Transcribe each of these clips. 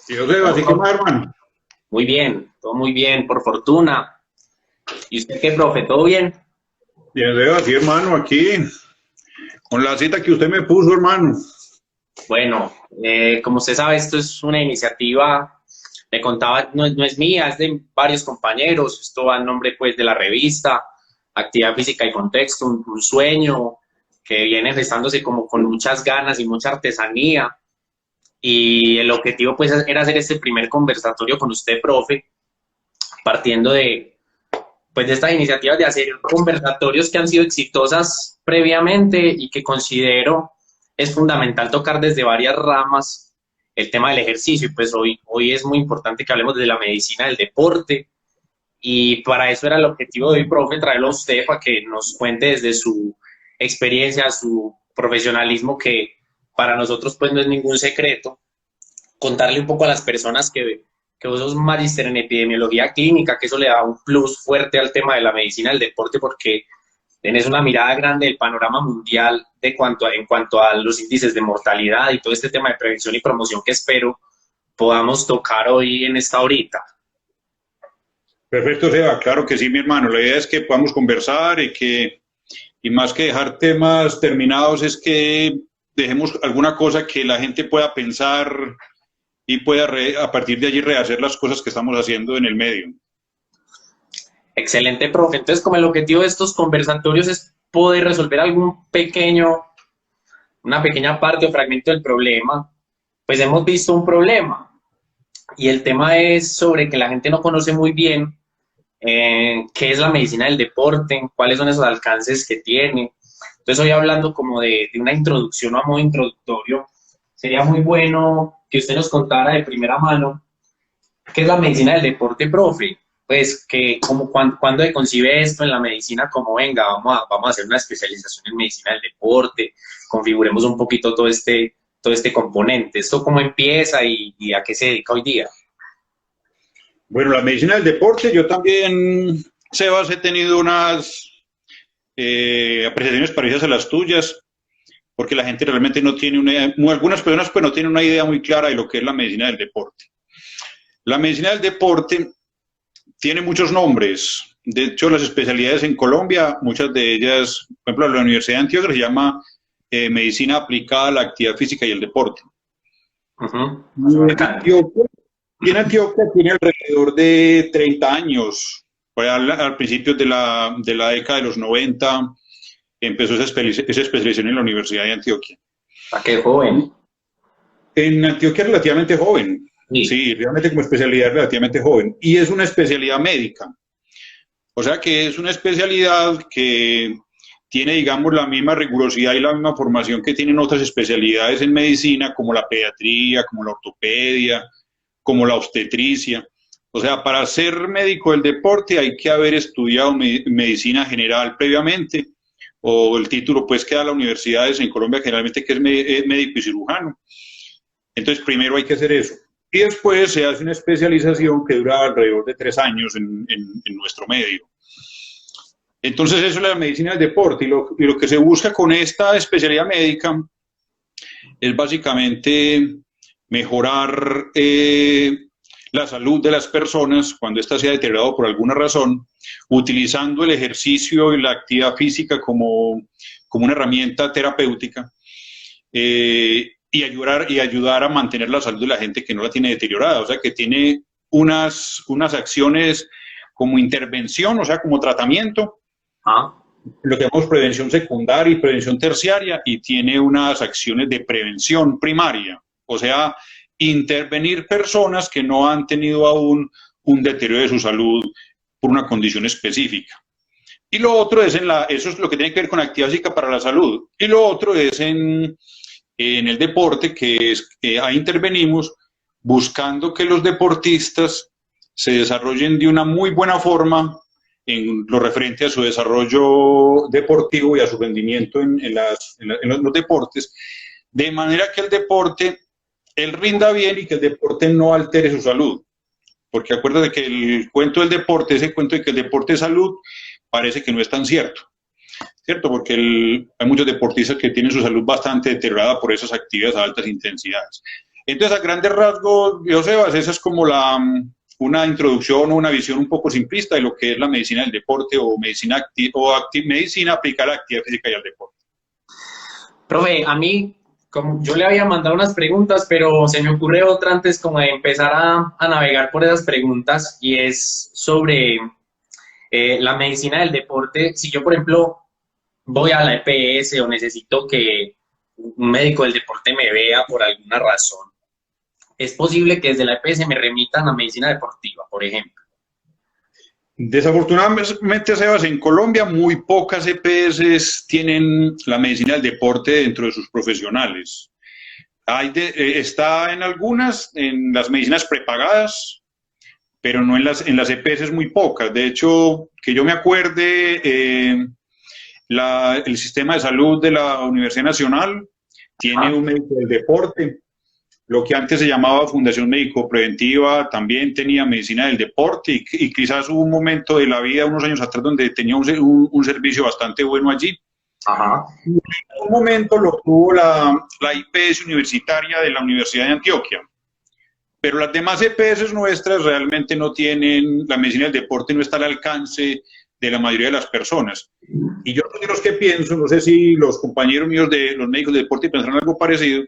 Y José, así que más, hermano. Muy bien, todo muy bien, por fortuna. ¿Y usted qué, profe? ¿Todo bien? Y José, así, hermano, aquí, con la cita que usted me puso, hermano. Bueno, como usted sabe, esto es una iniciativa, me contaba, no es mía, es de varios compañeros. Esto va en nombre, pues, de la revista Actividad Física y Contexto, un sueño que viene gestándose como con muchas ganas y mucha artesanía. Y el objetivo, pues, era hacer este primer conversatorio con usted, profe, partiendo de estas iniciativas de hacer conversatorios que han sido exitosas previamente y que considero es fundamental tocar desde varias ramas el tema del ejercicio. Y pues hoy es muy importante que hablemos de la medicina del deporte, y para eso era el objetivo de hoy, profe, traerlo a usted para que nos cuente desde su experiencia, su profesionalismo, que para nosotros pues no es ningún secreto, contarle un poco a las personas que vos sos magíster en epidemiología clínica, que eso le da un plus fuerte al tema de la medicina del deporte, porque tenés una mirada grande del panorama mundial en cuanto a los índices de mortalidad y todo este tema de prevención y promoción que espero podamos tocar hoy en esta horita. Perfecto, Seba, claro que sí, mi hermano. La idea es que podamos conversar y más que dejar temas terminados, es que dejemos alguna cosa que la gente pueda pensar y pueda a partir de allí rehacer las cosas que estamos haciendo en el medio. Excelente, profe. Entonces, como el objetivo de estos conversatorios es poder resolver una pequeña parte o fragmento del problema, pues hemos visto un problema. Y el tema es sobre que la gente no conoce muy bien qué es la medicina del deporte, cuáles son esos alcances que tiene. Entonces, hoy hablando como de una introducción o a modo introductorio, sería muy bueno que usted nos contara de primera mano qué es la medicina del deporte, profe. Pues, cuándo se concibe esto en la medicina, como venga, vamos a hacer una especialización en medicina del deporte, configuremos un poquito todo este componente. ¿Esto cómo empieza y a qué se dedica hoy día? Bueno, la medicina del deporte, yo también, Sebas, he tenido unas apreciaciones parecidas a las tuyas, porque la gente realmente no tiene algunas personas pues no tienen una idea muy clara de lo que es la medicina del deporte. La medicina del deporte tiene muchos nombres. De hecho, las especialidades en Colombia, muchas de ellas, por ejemplo, la Universidad de Antioquia se llama Medicina aplicada a la actividad física y el deporte. En Antioquia tiene alrededor de 30 años. Al principio de la década de los 90 empezó esa especialización en la Universidad de Antioquia. ¿A qué joven? En Antioquia es relativamente joven. Sí, realmente como especialidad relativamente joven. Y es una especialidad médica. O sea que es una especialidad que tiene, digamos, la misma rigurosidad y la misma formación que tienen otras especialidades en medicina, como la pediatría, como la ortopedia, como la obstetricia. O sea, para ser médico del deporte hay que haber estudiado medicina general previamente, o el título pues que da la universidad en Colombia generalmente, que es médico y cirujano. Entonces primero hay que hacer eso. Y después se hace una especialización que dura alrededor de 3 años en nuestro medio. Entonces eso es la medicina del deporte, y lo que se busca con esta especialidad médica es básicamente mejorar la salud de las personas cuando ésta se ha deteriorado por alguna razón, utilizando el ejercicio y la actividad física como una herramienta terapéutica, y ayudar a mantener la salud de la gente que no la tiene deteriorada, o sea, que tiene unas acciones como intervención, o sea, como tratamiento, lo que llamamos prevención secundaria y prevención terciaria, y tiene unas acciones de prevención primaria, o sea, intervenir personas que no han tenido aún un deterioro de su salud por una condición específica. Y lo otro es eso es lo que tiene que ver con actividad física para la salud. Y lo otro es en el deporte, que es ahí intervenimos buscando que los deportistas se desarrollen de una muy buena forma en lo referente a su desarrollo deportivo y a su rendimiento en los deportes, de manera que el deporte él rinda bien y que el deporte no altere su salud. Porque acuérdate que el cuento del deporte, ese cuento de que el deporte es salud, parece que no es tan cierto. ¿Cierto? Porque hay muchos deportistas que tienen su salud bastante deteriorada por esas actividades a altas intensidades. Entonces, a grandes rasgos, Sebas, esa es como una introducción o una visión un poco simplista de lo que es la medicina del deporte o medicina, medicina aplicada a la actividad física y al deporte. Profe, a mí, como yo le había mandado unas preguntas, pero se me ocurre otra antes como de empezar a navegar por esas preguntas, y es sobre la medicina del deporte. Si yo, por ejemplo, voy a la EPS o necesito que un médico del deporte me vea por alguna razón, es posible que desde la EPS me remitan a medicina deportiva, por ejemplo. Desafortunadamente, Sebas, en Colombia muy pocas EPS tienen la medicina del deporte dentro de sus profesionales. Está en algunas, en las medicinas prepagadas, pero no en las EPS muy pocas. De hecho, que yo me acuerde, el sistema de salud de la Universidad Nacional tiene un médico del deporte. Lo que antes se llamaba Fundación Médico Preventiva también tenía medicina del deporte, y quizás hubo un momento de la vida, unos años atrás, donde tenía un servicio bastante bueno allí. Ajá. En un momento lo tuvo la IPS universitaria de la Universidad de Antioquia, pero las demás EPS nuestras realmente no tienen, la medicina del deporte no está al alcance de la mayoría de las personas. Y yo soy de los que pienso, no sé si los compañeros míos de los médicos de deporte pensaron algo parecido,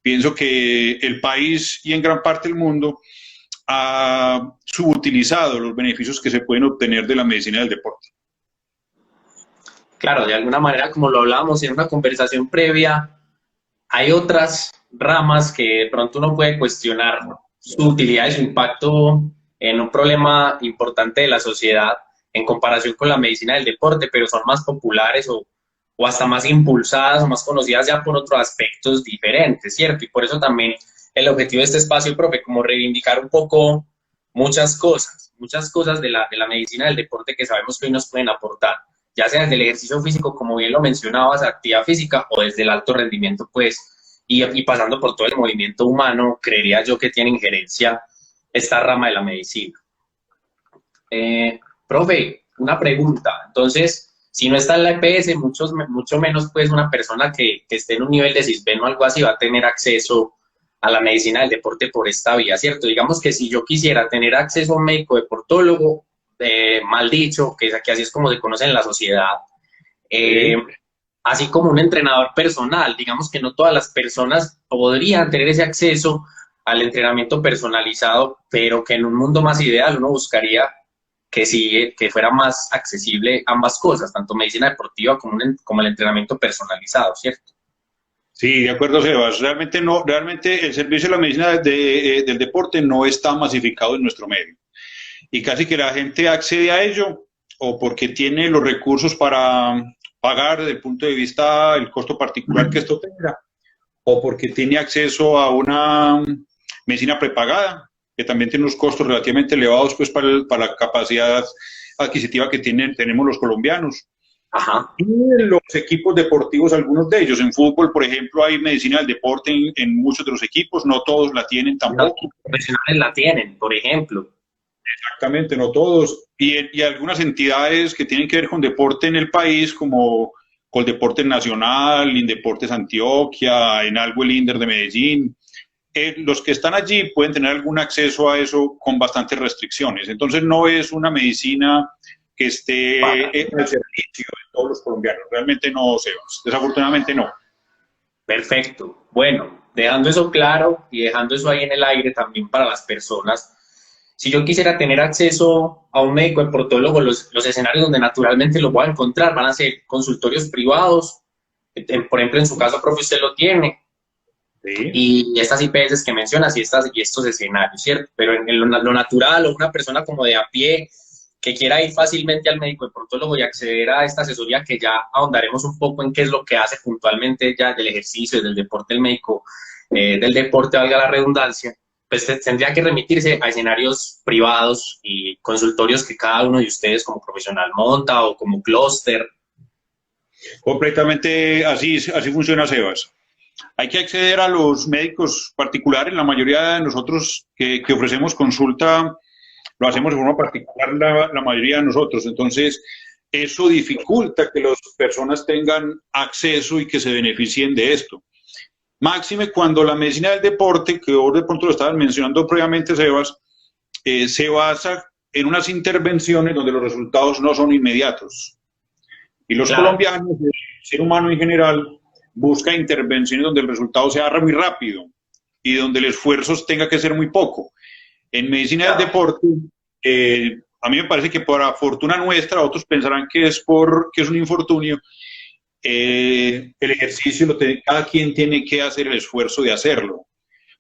pienso que el país y en gran parte del mundo ha subutilizado los beneficios que se pueden obtener de la medicina del deporte. Claro, de alguna manera, como lo hablábamos en una conversación previa, hay otras ramas que de pronto uno puede cuestionar su utilidad y su impacto en un problema importante de la sociedad en comparación con la medicina del deporte, pero son más populares o hasta más impulsadas o más conocidas ya por otros aspectos diferentes, ¿cierto? Y por eso también el objetivo de este espacio, profe, como reivindicar un poco muchas cosas de la medicina del deporte que sabemos que hoy nos pueden aportar, ya sea desde el ejercicio físico, como bien lo mencionabas, actividad física, o desde el alto rendimiento, pues, y pasando por todo el movimiento humano, creería yo que tiene injerencia esta rama de la medicina. Profe, una pregunta. Entonces, si no está en la EPS, mucho menos pues una persona que esté en un nivel de CISBEN o algo así va a tener acceso a la medicina del deporte por esta vía, ¿cierto? Digamos que si yo quisiera tener acceso a un médico deportólogo, mal dicho, que así es como se conoce en la sociedad, así como un entrenador personal, digamos que no todas las personas podrían tener ese acceso al entrenamiento personalizado, pero que en un mundo más ideal uno buscaría que sí, que fuera más accesible ambas cosas, tanto medicina deportiva como el entrenamiento personalizado, ¿cierto? Sí, de acuerdo, Sebas. Realmente el servicio de la medicina del deporte no está masificado en nuestro medio. Y casi que la gente accede a ello o porque tiene los recursos para pagar desde el punto de vista del costo particular que esto tenga, o porque tiene acceso a una medicina prepagada, que también tiene unos costos relativamente elevados pues, para la capacidad adquisitiva que tenemos los colombianos. Ajá. Y en los equipos deportivos, algunos de ellos, en fútbol, por ejemplo, hay medicina del deporte en muchos de los equipos, no todos la tienen tampoco. Los profesionales la tienen, por ejemplo. Exactamente, no todos. Y algunas entidades que tienen que ver con deporte en el país, como Coldeportes Nacional, Indeportes Antioquia, en algo el INDER de Medellín, los que están allí pueden tener algún acceso a eso con bastantes restricciones. Entonces no es una medicina que esté al servicio de todos los colombianos. Realmente no, Sebas. Desafortunadamente no. Perfecto. Bueno, dejando eso claro y dejando eso ahí en el aire también para las personas, si yo quisiera tener acceso a un médico deportólogo, los escenarios donde naturalmente lo voy a encontrar van a ser consultorios privados, por ejemplo, en su caso, profe, usted lo tiene, sí. Y estas IPS que mencionas y estos escenarios, ¿cierto? Pero en lo natural, o una persona como de a pie que quiera ir fácilmente al médico deportólogo y acceder a esta asesoría, que ya ahondaremos un poco en qué es lo que hace puntualmente ya del ejercicio, del deporte, el médico, del deporte, valga la redundancia, pues tendría que remitirse a escenarios privados y consultorios que cada uno de ustedes como profesional monta o como clúster. Completamente así funciona, Sebas. Hay que acceder a los médicos particulares. La mayoría de nosotros que ofrecemos consulta lo hacemos de forma particular, la mayoría de nosotros. Entonces, eso dificulta que las personas tengan acceso y que se beneficien de esto. Máxime cuando la medicina del deporte, que vos de pronto lo estabas mencionando previamente, Sebas, se basa en unas intervenciones donde los resultados no son inmediatos. Y los colombianos, el ser humano en general, busca intervenciones donde el resultado sea muy rápido y donde el esfuerzo tenga que ser muy poco. En medicina del deporte, a mí me parece que por fortuna nuestra, otros pensarán que es un infortunio, el ejercicio, cada quien tiene que hacer el esfuerzo de hacerlo.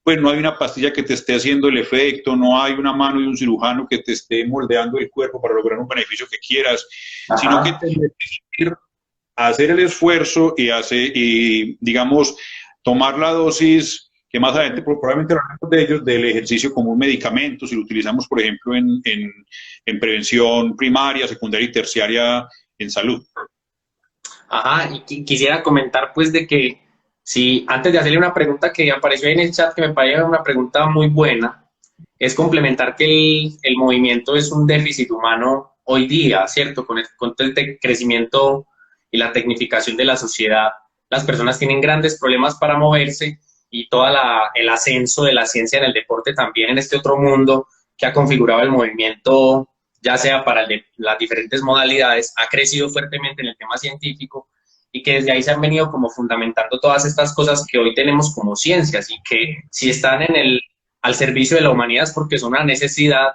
Pues no hay una pastilla que te esté haciendo el efecto, no hay una mano de un cirujano que te esté moldeando el cuerpo para lograr un beneficio que quieras, sino que tienes que ir a hacer el esfuerzo y, digamos, tomar la dosis, que más adelante probablemente hablamos de ellos, del ejercicio como un medicamento, si lo utilizamos, por ejemplo, en prevención primaria, secundaria y terciaria en salud. Ajá, y quisiera comentar pues de que, si antes de hacerle una pregunta que apareció ahí en el chat, que me parece una pregunta muy buena, es complementar que el movimiento es un déficit humano hoy día, ¿cierto? Con el crecimiento y la tecnificación de la sociedad, las personas tienen grandes problemas para moverse y todo el ascenso de la ciencia en el deporte también en este otro mundo que ha configurado el movimiento, ya sea para las diferentes modalidades, ha crecido fuertemente en el tema científico y que desde ahí se han venido como fundamentando todas estas cosas que hoy tenemos como ciencias y que si están al servicio de la humanidad es porque son una necesidad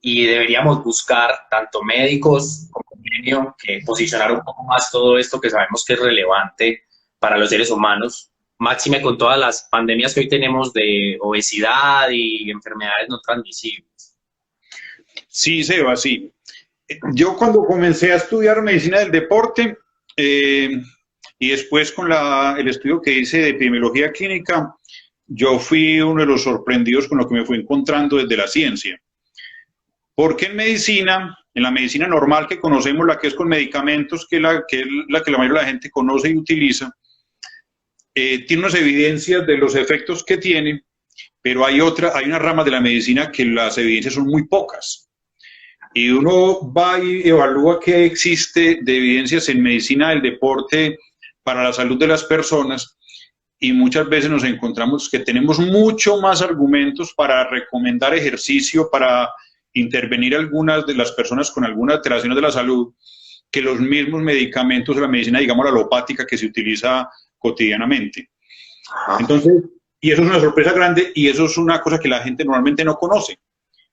y deberíamos buscar tanto médicos como genio que posicionar un poco más todo esto que sabemos que es relevante para los seres humanos, máxime con todas las pandemias que hoy tenemos de obesidad y enfermedades no transmisibles. Sí, Seba, sí. Yo cuando comencé a estudiar medicina del deporte y después con el estudio que hice de epidemiología clínica, yo fui uno de los sorprendidos con lo que me fui encontrando desde la ciencia. Porque en la medicina normal que conocemos, la que es con medicamentos, que es la que la mayoría de la gente conoce y utiliza, tiene unas evidencias de los efectos que tiene, pero hay una rama de la medicina que las evidencias son muy pocas. Y uno va y evalúa qué existe de evidencias en medicina del deporte para la salud de las personas y muchas veces nos encontramos que tenemos mucho más argumentos para recomendar ejercicio, para intervenir algunas de las personas con algunas alteraciones de la salud, que los mismos medicamentos de la medicina, digamos, la alopática que se utiliza cotidianamente. Entonces, y eso es una sorpresa grande y eso es una cosa que la gente normalmente no conoce,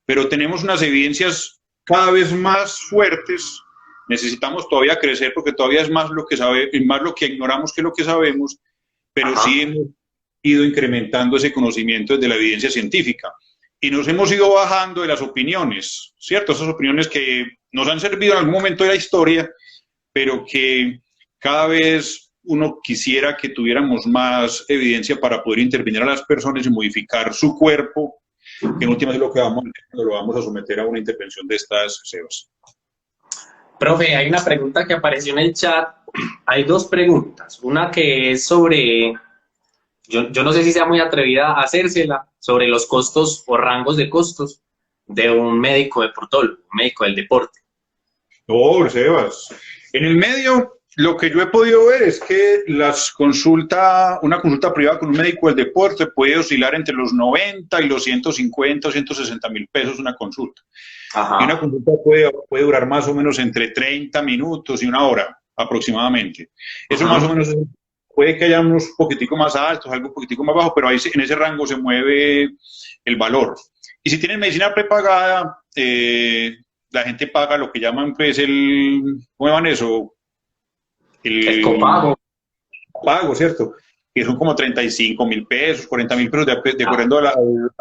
pero tenemos unas evidencias cada vez más fuertes. Necesitamos todavía crecer porque todavía es más lo que ignoramos que lo que sabemos, pero sí hemos ido incrementando ese conocimiento desde la evidencia científica. Y nos hemos ido bajando de las opiniones, ¿cierto? Esas opiniones que nos han servido en algún momento de la historia, pero que cada vez uno quisiera que tuviéramos más evidencia para poder intervenir a las personas y modificar su cuerpo, que en última es lo que lo vamos a someter a una intervención de estas, Sebas. Profe, hay una pregunta que apareció en el chat. Hay dos preguntas. Una que es sobre... Yo no sé si sea muy atrevida a hacérsela, sobre los costos o rangos de costos de un médico deportólogo, un médico del deporte. No, Sebas. En el medio, lo que yo he podido ver es que una consulta privada con un médico del deporte puede oscilar entre los 90 y los 150 o 160 mil pesos una consulta. Y una consulta puede durar más o menos entre 30 minutos y una hora aproximadamente. Eso más o menos es. Puede que haya unos poquitico más altos, algo un poquitico más bajo, pero ahí en ese rango se mueve el valor. Y si tienen medicina prepagada, la gente paga lo que llaman, pues, ¿cómo llaman eso? El copago. Pago, ¿cierto? Que son como 35 mil pesos, 40 mil pesos, de acuerdo a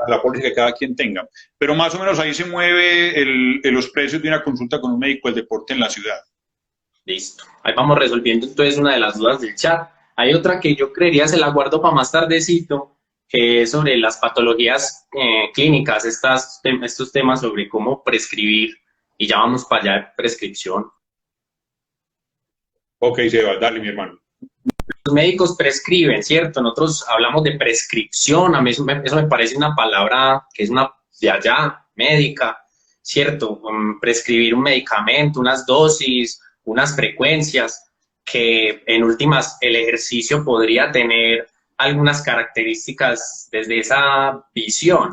la póliza que cada quien tenga. Pero más o menos ahí se mueve los precios de una consulta con un médico del deporte en la ciudad. Listo. Ahí vamos resolviendo entonces una de las dudas del chat. Hay otra que yo creería se la guardo para más tardecito, que es sobre las patologías clínicas, estos temas sobre cómo prescribir, y ya vamos para allá, prescripción. Ok, Seba, dale, mi hermano. Los médicos prescriben, ¿cierto? Nosotros hablamos de prescripción, a mí eso me parece una palabra que es una de allá, médica, ¿cierto? Prescribir un medicamento, unas dosis, unas frecuencias, que en últimas el ejercicio podría tener algunas características desde esa visión.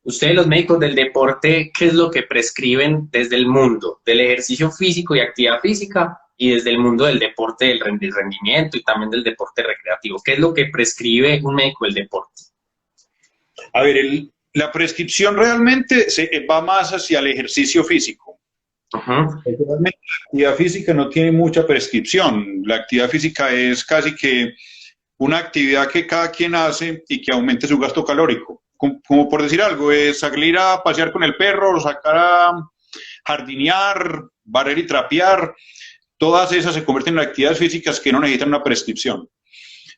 Ustedes, los médicos del deporte, ¿qué es lo que prescriben desde el mundo del ejercicio físico y actividad física y desde el mundo del deporte del rendimiento y también del deporte recreativo? ¿Qué es lo que prescribe un médico del deporte? A ver, la prescripción realmente va más hacia el ejercicio físico. Realmente la actividad física no tiene mucha prescripción. La actividad física es casi que una actividad que cada quien hace y que aumente su gasto calórico. Como por decir algo, es salir a pasear con el perro, sacar a jardinear, barrer y trapear. Todas esas se convierten en actividades físicas que no necesitan una prescripción,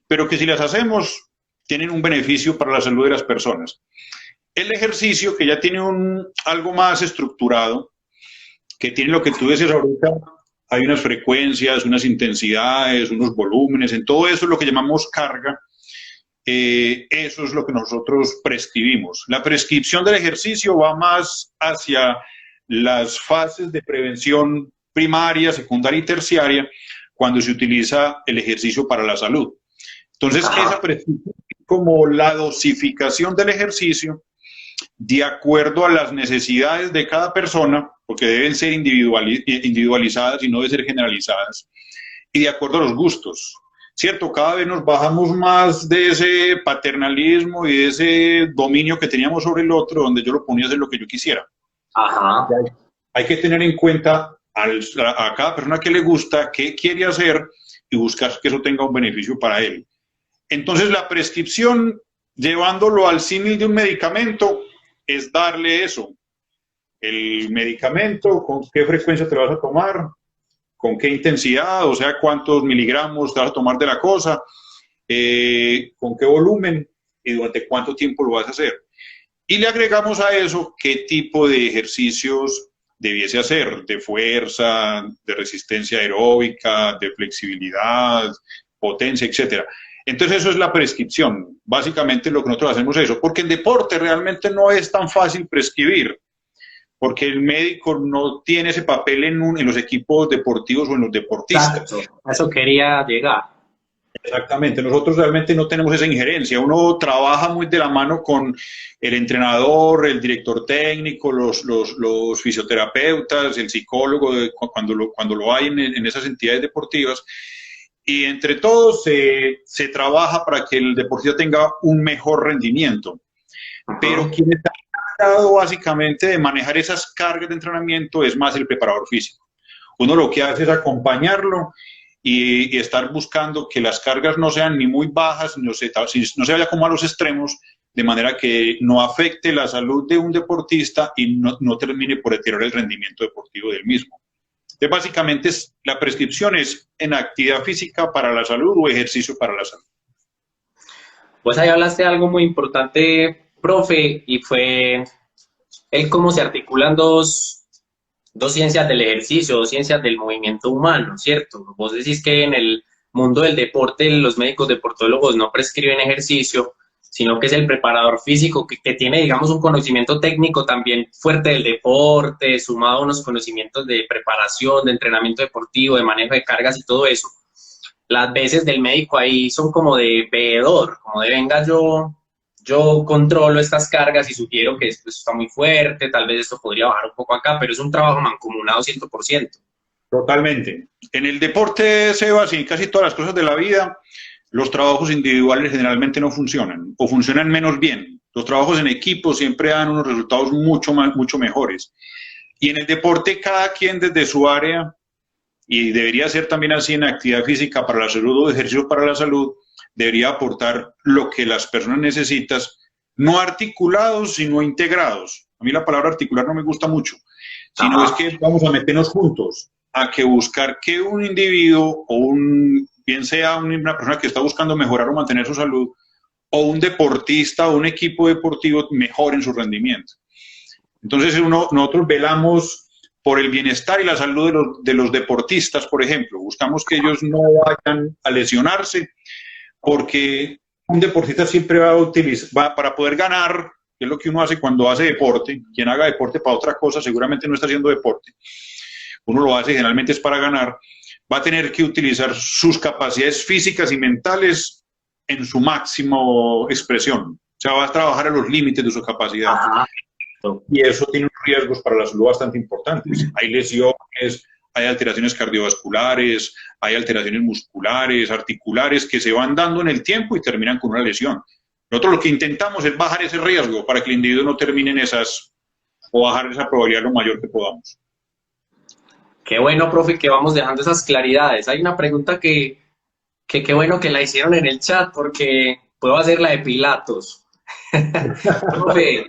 pero que si las hacemos tienen un beneficio para la salud de las personas. El ejercicio, que ya tiene algo más estructurado, que tiene lo que tú decías ahorita, hay unas frecuencias, unas intensidades, unos volúmenes, en todo eso es lo que llamamos carga. Eso es lo que nosotros prescribimos. La prescripción del ejercicio va más hacia las fases de prevención primaria, secundaria y terciaria, cuando se utiliza el ejercicio para la salud. Entonces, esa prescripción es como la dosificación del ejercicio de acuerdo a las necesidades de cada persona, porque deben ser individualizadas y no deben ser generalizadas, y de acuerdo a los gustos. ¿Cierto? Cada vez nos bajamos más de ese paternalismo y de ese dominio que teníamos sobre el otro, donde yo lo ponía a hacer lo que yo quisiera. Hay que tener en cuenta a cada persona que le gusta, qué quiere hacer y buscar que eso tenga un beneficio para él. Entonces, la prescripción, llevándolo al símil de un medicamento, es darle eso. El medicamento, con qué frecuencia te lo vas a tomar, con qué intensidad, o sea, cuántos miligramos te vas a tomar de la cosa, con qué volumen y durante cuánto tiempo lo vas a hacer. Y le agregamos a eso qué tipo de ejercicios debiese hacer, de fuerza, de resistencia aeróbica, de flexibilidad, potencia, etc. Entonces eso es la prescripción. Básicamente lo que nosotros hacemos es eso, porque en deporte realmente no es tan fácil prescribir, porque el médico no tiene ese papel en los equipos deportivos o en los deportistas. Exacto. A eso quería llegar. Exactamente, nosotros realmente no tenemos esa injerencia. Uno trabaja muy de la mano con el entrenador, el director técnico, los fisioterapeutas, el psicólogo, cuando lo hay en esas entidades deportivas, y entre todos se trabaja para que el deportista tenga un mejor rendimiento. Pero quien está encargado básicamente de manejar esas cargas de entrenamiento es más el preparador físico. Uno lo que hace es acompañarlo y estar buscando que las cargas no sean ni muy bajas, no se vaya como a los extremos, de manera que no afecte la salud de un deportista y no termine por deteriorar el rendimiento deportivo del mismo. Entonces, básicamente la prescripción es en actividad física para la salud o ejercicio para la salud. Pues ahí hablaste de algo muy importante, profe, y fue el cómo se articulan dos ciencias del ejercicio, dos ciencias del movimiento humano, ¿cierto? Vos decís que en el mundo del deporte los médicos deportólogos no prescriben ejercicio, sino que es el preparador físico que tiene, digamos, un conocimiento técnico también fuerte del deporte, sumado a unos conocimientos de preparación, de entrenamiento deportivo, de manejo de cargas y todo eso. Las veces del médico ahí son como de veedor, como de venga yo controlo estas cargas y sugiero que esto está muy fuerte, tal vez esto podría bajar un poco acá, pero es un trabajo mancomunado 100%. Totalmente. En el deporte, Sebas, y en casi todas las cosas de la vida, los trabajos individuales generalmente no funcionan, o funcionan menos bien. Los trabajos en equipo siempre dan unos resultados mucho mejores. Y en el deporte, cada quien desde su área, y debería ser también así en actividad física para la salud o ejercicio para la salud, debería aportar lo que las personas necesitan, no articulados, sino integrados. A mí la palabra articular no me gusta mucho, sino es que vamos a meternos juntos a que buscar que un individuo o bien sea una persona que está buscando mejorar o mantener su salud, o un deportista o un equipo deportivo mejoren su rendimiento. Entonces nosotros velamos por el bienestar y la salud de los deportistas, por ejemplo. Buscamos que ellos no vayan a lesionarse, porque un deportista siempre va a utilizar, para poder ganar, que es lo que uno hace cuando hace deporte. Quien haga deporte para otra cosa seguramente no está haciendo deporte. Uno lo hace generalmente es para ganar. Va a tener que utilizar sus capacidades físicas y mentales en su máximo expresión. O sea, va a trabajar a los límites de su capacidad. Ajá. Y eso tiene unos riesgos para la salud bastante importantes. Hay lesiones, hay alteraciones cardiovasculares, hay alteraciones musculares, articulares, que se van dando en el tiempo y terminan con una lesión. Nosotros lo que intentamos es bajar ese riesgo para que el individuo no termine en esas, o bajar esa probabilidad lo mayor que podamos. Qué bueno, profe, que vamos dejando esas claridades. Hay una pregunta que qué bueno que la hicieron en el chat, porque puedo hacer la de Pilatos. Profe,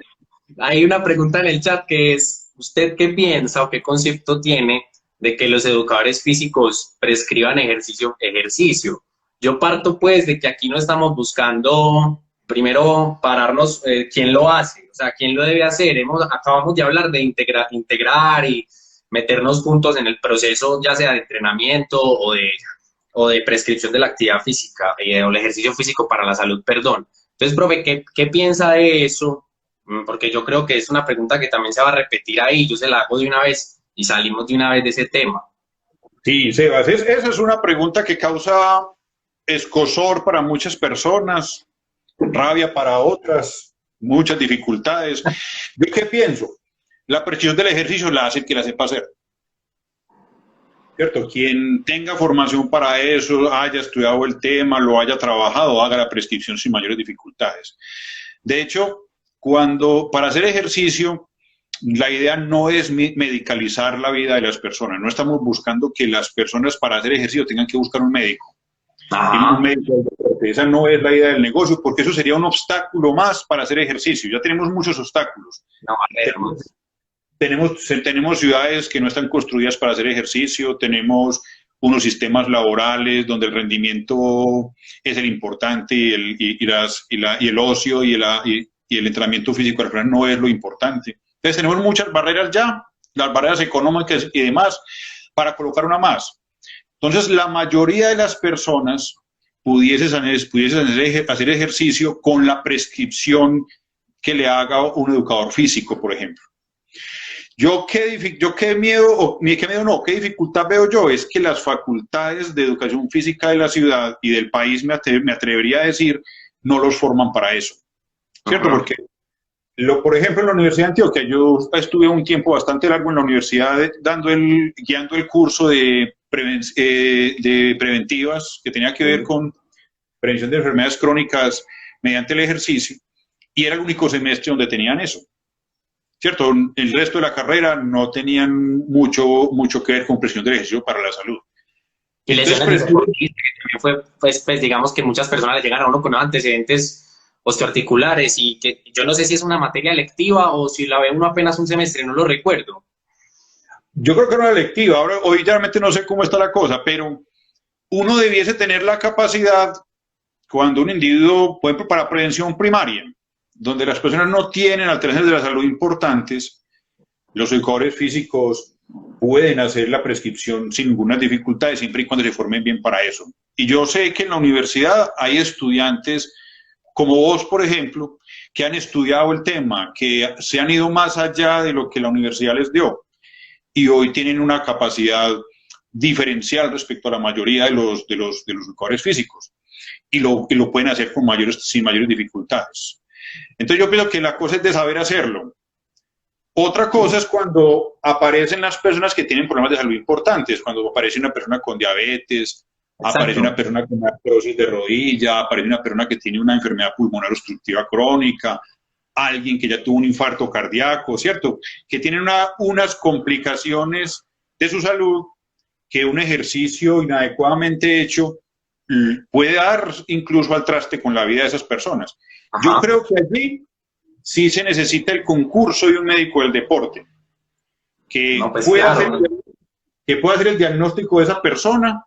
hay una pregunta en el chat que es, ¿usted qué piensa o qué concepto tiene de que los educadores físicos prescriban ejercicio? Yo parto pues de que aquí no estamos buscando primero pararnos quién lo hace, o sea, quién lo debe hacer. Acabamos de hablar de integrar y meternos juntos en el proceso, ya sea de entrenamiento o de prescripción de la actividad física o el ejercicio físico para la salud, perdón. Entonces, profe, ¿qué piensa de eso? Porque yo creo que es una pregunta que también se va a repetir ahí, yo se la hago de una vez y salimos de una vez de ese tema. Sí, Sebas, esa es una pregunta que causa escozor para muchas personas, rabia para otras, muchas dificultades. ¿Yo qué pienso? La prescripción del ejercicio la hace el que la sepa hacer. ¿Cierto? Quien tenga formación para eso, haya estudiado el tema, lo haya trabajado, haga la prescripción sin mayores dificultades. De hecho, para hacer ejercicio, la idea no es medicalizar la vida de las personas. No estamos buscando que las personas para hacer ejercicio tengan que buscar un médico. Un médico, esa no es la idea del negocio, porque eso sería un obstáculo más para hacer ejercicio. Ya tenemos muchos obstáculos. No, tenemos ciudades que no están construidas para hacer ejercicio, tenemos unos sistemas laborales donde el rendimiento es el importante y el ocio y el entrenamiento físico al final no es lo importante. Entonces tenemos muchas barreras ya, las barreras económicas y demás, para colocar una más. Entonces la mayoría de las personas pudiesen hacer ejercicio con la prescripción que le haga un educador físico, por ejemplo. ¿Qué dificultad veo yo? Es que las facultades de educación física de la ciudad y del país, me atrevería a decir, no los forman para eso. ¿Cierto? Ajá. Porque, por ejemplo, en la Universidad de Antioquia, yo estuve un tiempo bastante largo en la universidad guiando el curso de preventivas que tenía que ver con prevención de enfermedades crónicas mediante el ejercicio, y era el único semestre donde tenían eso. ¿Cierto? El resto de la carrera no tenían mucho que ver con prescripción del ejercicio para la salud. Y lesiones también fue, pues, digamos que muchas personas le llegan a uno con antecedentes osteoarticulares y que yo no sé si es una materia electiva o si la ve uno apenas un semestre, no lo recuerdo. Yo creo que era una electiva, ahora hoy realmente no sé cómo está la cosa, pero uno debiese tener la capacidad, cuando un individuo, por ejemplo, para prevención primaria, donde las personas no tienen alteraciones de la salud importantes, los educadores físicos pueden hacer la prescripción sin ninguna dificultad, siempre y cuando se formen bien para eso. Y yo sé que en la universidad hay estudiantes como vos, por ejemplo, que han estudiado el tema, que se han ido más allá de lo que la universidad les dio y hoy tienen una capacidad diferencial respecto a la mayoría de los educadores físicos y lo pueden hacer sin mayores dificultades. Entonces yo pienso que la cosa es de saber hacerlo. Otra cosa es cuando aparecen las personas que tienen problemas de salud importantes, cuando aparece una persona con diabetes, Exacto. Aparece una persona con artrosis de rodilla, aparece una persona que tiene una enfermedad pulmonar obstructiva crónica, alguien que ya tuvo un infarto cardíaco, ¿cierto? Que tienen unas complicaciones de su salud que un ejercicio inadecuadamente hecho puede dar incluso al traste con la vida de esas personas. Ajá. Yo creo que allí sí se necesita el concurso de un médico del deporte, que, pueda hacer el diagnóstico de esa persona,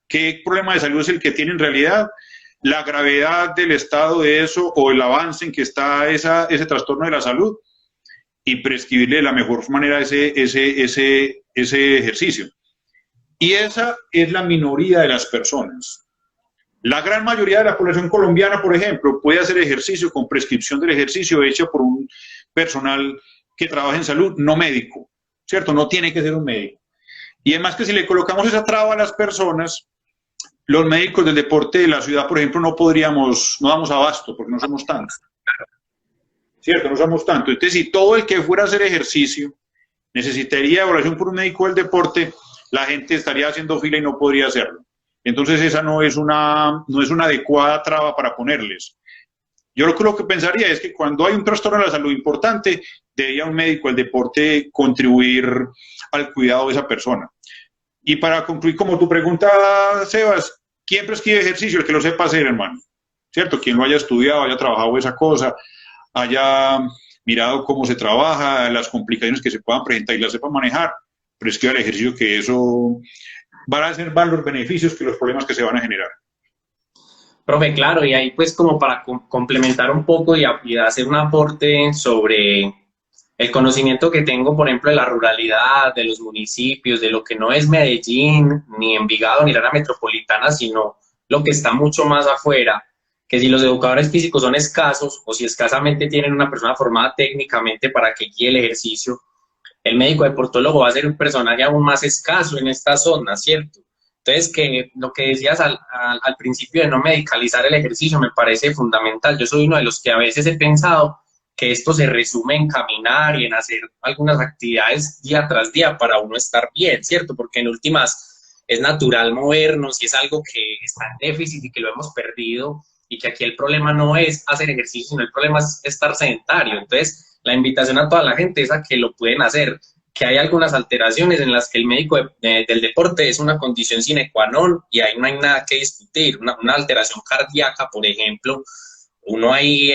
qué problema de salud es el que tiene en realidad, la gravedad del estado de eso o el avance en que está ese trastorno de la salud y prescribirle de la mejor manera ese ejercicio. Y esa es la minoría de las personas. La gran mayoría de la población colombiana, por ejemplo, puede hacer ejercicio con prescripción del ejercicio hecha por un personal que trabaja en salud, no médico, ¿cierto? No tiene que ser un médico. Y además que si le colocamos esa traba a las personas, los médicos del deporte de la ciudad, por ejemplo, no damos abasto porque no somos tantos. ¿Cierto? No somos tantos. Entonces, si todo el que fuera a hacer ejercicio necesitaría evaluación por un médico del deporte, la gente estaría haciendo fila y no podría hacerlo. Entonces, esa no es una adecuada traba para ponerles. Yo lo que pensaría es que cuando hay un trastorno de la salud importante, debería un médico del deporte contribuir al cuidado de esa persona. Y para concluir, como tu pregunta, Sebas, ¿quién prescribe ejercicio? El que lo sepa hacer, hermano. ¿Cierto? Quien lo haya estudiado, haya trabajado esa cosa, haya mirado cómo se trabaja, las complicaciones que se puedan presentar y las sepa manejar, prescriba el ejercicio, que eso van a ser más los beneficios que los problemas que se van a generar. Profe, claro, y ahí pues como para complementar un poco y hacer un aporte sobre el conocimiento que tengo, por ejemplo, de la ruralidad, de los municipios, de lo que no es Medellín, ni Envigado, ni la área metropolitana, sino lo que está mucho más afuera, que si los educadores físicos son escasos o si escasamente tienen una persona formada técnicamente para que guíe el ejercicio, el médico deportólogo va a ser un personaje aún más escaso en esta zona, ¿cierto? Entonces, que lo que decías al principio de no medicalizar el ejercicio me parece fundamental. Yo soy uno de los que a veces he pensado que esto se resume en caminar y en hacer algunas actividades día tras día para uno estar bien, ¿cierto? Porque en últimas es natural movernos y es algo que está en déficit y que lo hemos perdido y que aquí el problema no es hacer ejercicio, sino el problema es estar sedentario. Entonces, la invitación a toda la gente es a que lo pueden hacer, que hay algunas alteraciones en las que el médico del deporte es una condición sine qua non y ahí no hay nada que discutir. Una alteración cardíaca, por ejemplo, uno ahí,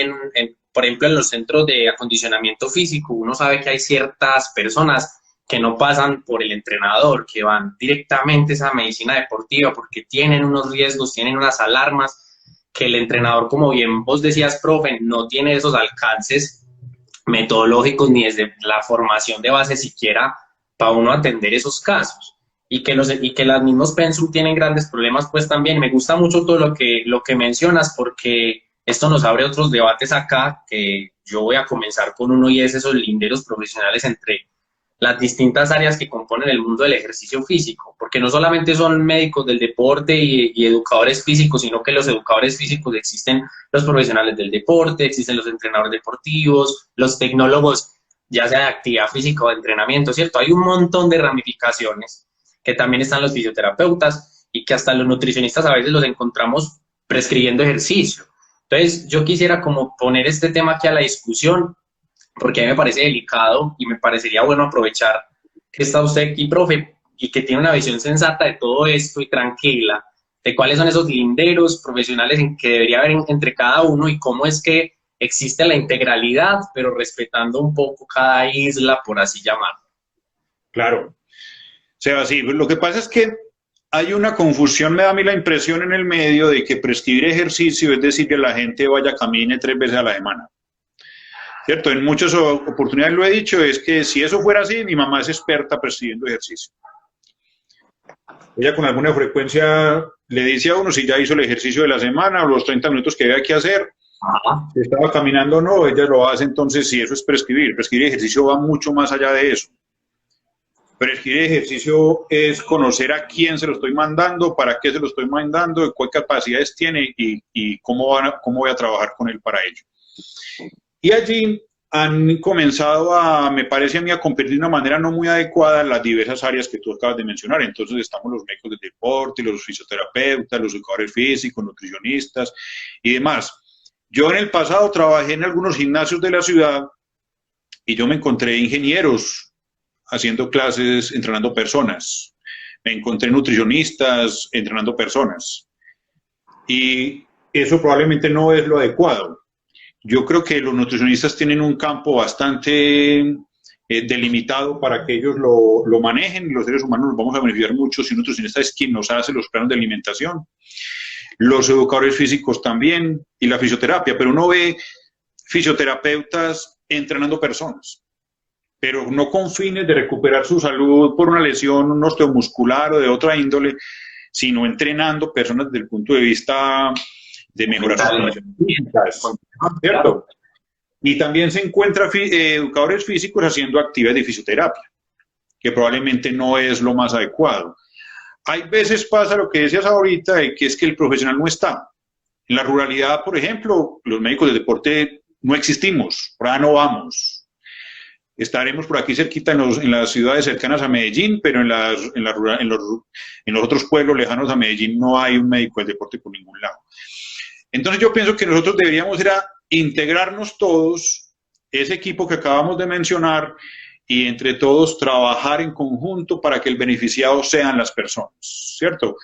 por ejemplo, en los centros de acondicionamiento físico, uno sabe que hay ciertas personas que no pasan por el entrenador, que van directamente a esa medicina deportiva porque tienen unos riesgos, tienen unas alarmas, que el entrenador, como bien vos decías, profe, no tiene esos alcances metodológicos ni desde la formación de base siquiera para uno atender esos casos. Y que los mismos pensum tienen grandes problemas, pues también me gusta mucho todo lo que mencionas, porque esto nos abre otros debates acá, que yo voy a comenzar con uno, y es esos linderos profesionales entre las distintas áreas que componen el mundo del ejercicio físico, porque no solamente son médicos del deporte y educadores físicos, sino que los educadores físicos existen los profesionales del deporte, existen los entrenadores deportivos, los tecnólogos, ya sea de actividad física o de entrenamiento, ¿cierto? Hay un montón de ramificaciones, que también están los fisioterapeutas y que hasta los nutricionistas a veces los encontramos prescribiendo ejercicio. Entonces, yo quisiera como poner este tema aquí a la discusión, porque a mí me parece delicado y me parecería bueno aprovechar que está usted aquí, profe, y que tiene una visión sensata de todo esto y tranquila, de cuáles son esos linderos profesionales en que debería haber entre cada uno y cómo es que existe la integralidad, pero respetando un poco cada isla, por así llamarlo. Claro. O sea, sí, lo que pasa es que hay una confusión, me da a mí la impresión en el medio de que prescribir ejercicio es decir que la gente vaya, camine 3 veces a la semana. ¿Cierto? En muchas oportunidades lo he dicho, es que si eso fuera así, mi mamá es experta prescribiendo ejercicio. Ella con alguna frecuencia le dice a uno si ya hizo el ejercicio de la semana o los 30 minutos que había que hacer, si estaba caminando o no, ella lo hace. Entonces, si eso es prescribir. Prescribir ejercicio va mucho más allá de eso. Prescribir ejercicio es conocer a quién se lo estoy mandando, para qué se lo estoy mandando, cuál capacidades tiene y cómo voy a trabajar con él para ello. Y allí han comenzado me parece a mí, a competir de una manera no muy adecuada las diversas áreas que tú acabas de mencionar. Entonces estamos los médicos del deporte, los fisioterapeutas, los educadores físicos, nutricionistas y demás. Yo en el pasado trabajé en algunos gimnasios de la ciudad y yo me encontré ingenieros haciendo clases, entrenando personas. Me encontré nutricionistas entrenando personas. Y eso probablemente no es lo adecuado. Yo creo que los nutricionistas tienen un campo bastante delimitado para que ellos lo manejen. Los seres humanos nos vamos a beneficiar mucho si un nutricionista es quien nos hace los planes de alimentación. Los educadores físicos también, y la fisioterapia, pero uno ve fisioterapeutas entrenando personas, pero no con fines de recuperar su salud por una lesión osteomuscular o de otra índole, sino entrenando personas desde el punto de vista de mejorar sus condiciones físicas, ¿cierto? Y también se encuentra educadores físicos haciendo actividades de fisioterapia, que probablemente no es lo más adecuado. hay veces pasa lo que decías ahorita, de que es que el profesional no está. En la ruralidad, por ejemplo, los médicos de deporte no existimos, por ahí no vamos. Estaremos por aquí cerquita en las ciudades cercanas a Medellín, pero en los otros pueblos lejanos a Medellín no hay un médico del deporte por ningún lado. Entonces yo pienso que nosotros deberíamos ir a integrarnos todos, ese equipo que acabamos de mencionar, y entre todos trabajar en conjunto para que el beneficiado sean las personas, ¿cierto?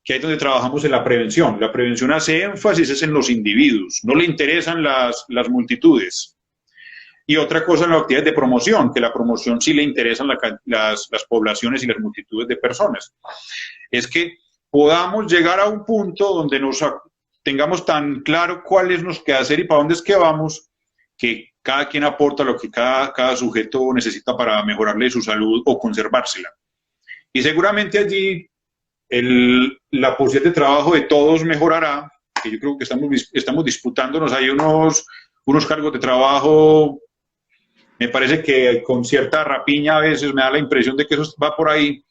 Que ahí es donde trabajamos en la prevención. La prevención hace énfasis es en los individuos, no le interesan las multitudes. Y otra cosa en la actividad de promoción, que la promoción sí le interesan las poblaciones y las multitudes de personas. Es que podamos llegar a un punto donde tengamos tan claro cuál es nuestro quehacer y para dónde es que vamos, que cada quien aporta lo que cada sujeto necesita para mejorarle su salud o conservársela. Y seguramente allí la posibilidad de trabajo de todos mejorará, que yo creo que estamos disputándonos ahí unos cargos de trabajo. Me parece que con cierta rapiña a veces me da la impresión de que eso va por ahí.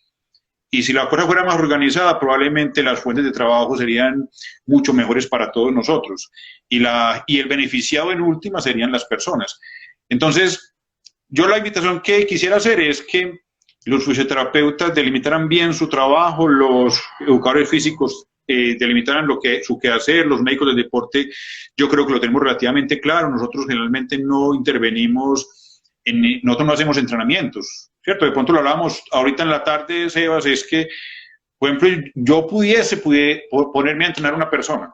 Y si la cosa fuera más organizada, probablemente las fuentes de trabajo serían mucho mejores para todos nosotros. Y el beneficiado en última serían las personas. Entonces, yo la invitación que quisiera hacer es que los fisioterapeutas delimitaran bien su trabajo, los educadores físicos delimitaran su quehacer, los médicos del deporte, yo creo que lo tenemos relativamente claro. Nosotros generalmente no intervenimos, nosotros no hacemos entrenamientos, ¿cierto? De pronto lo hablábamos ahorita en la tarde, Sebas, es que, por ejemplo, yo pudiese ponerme a entrenar a una persona,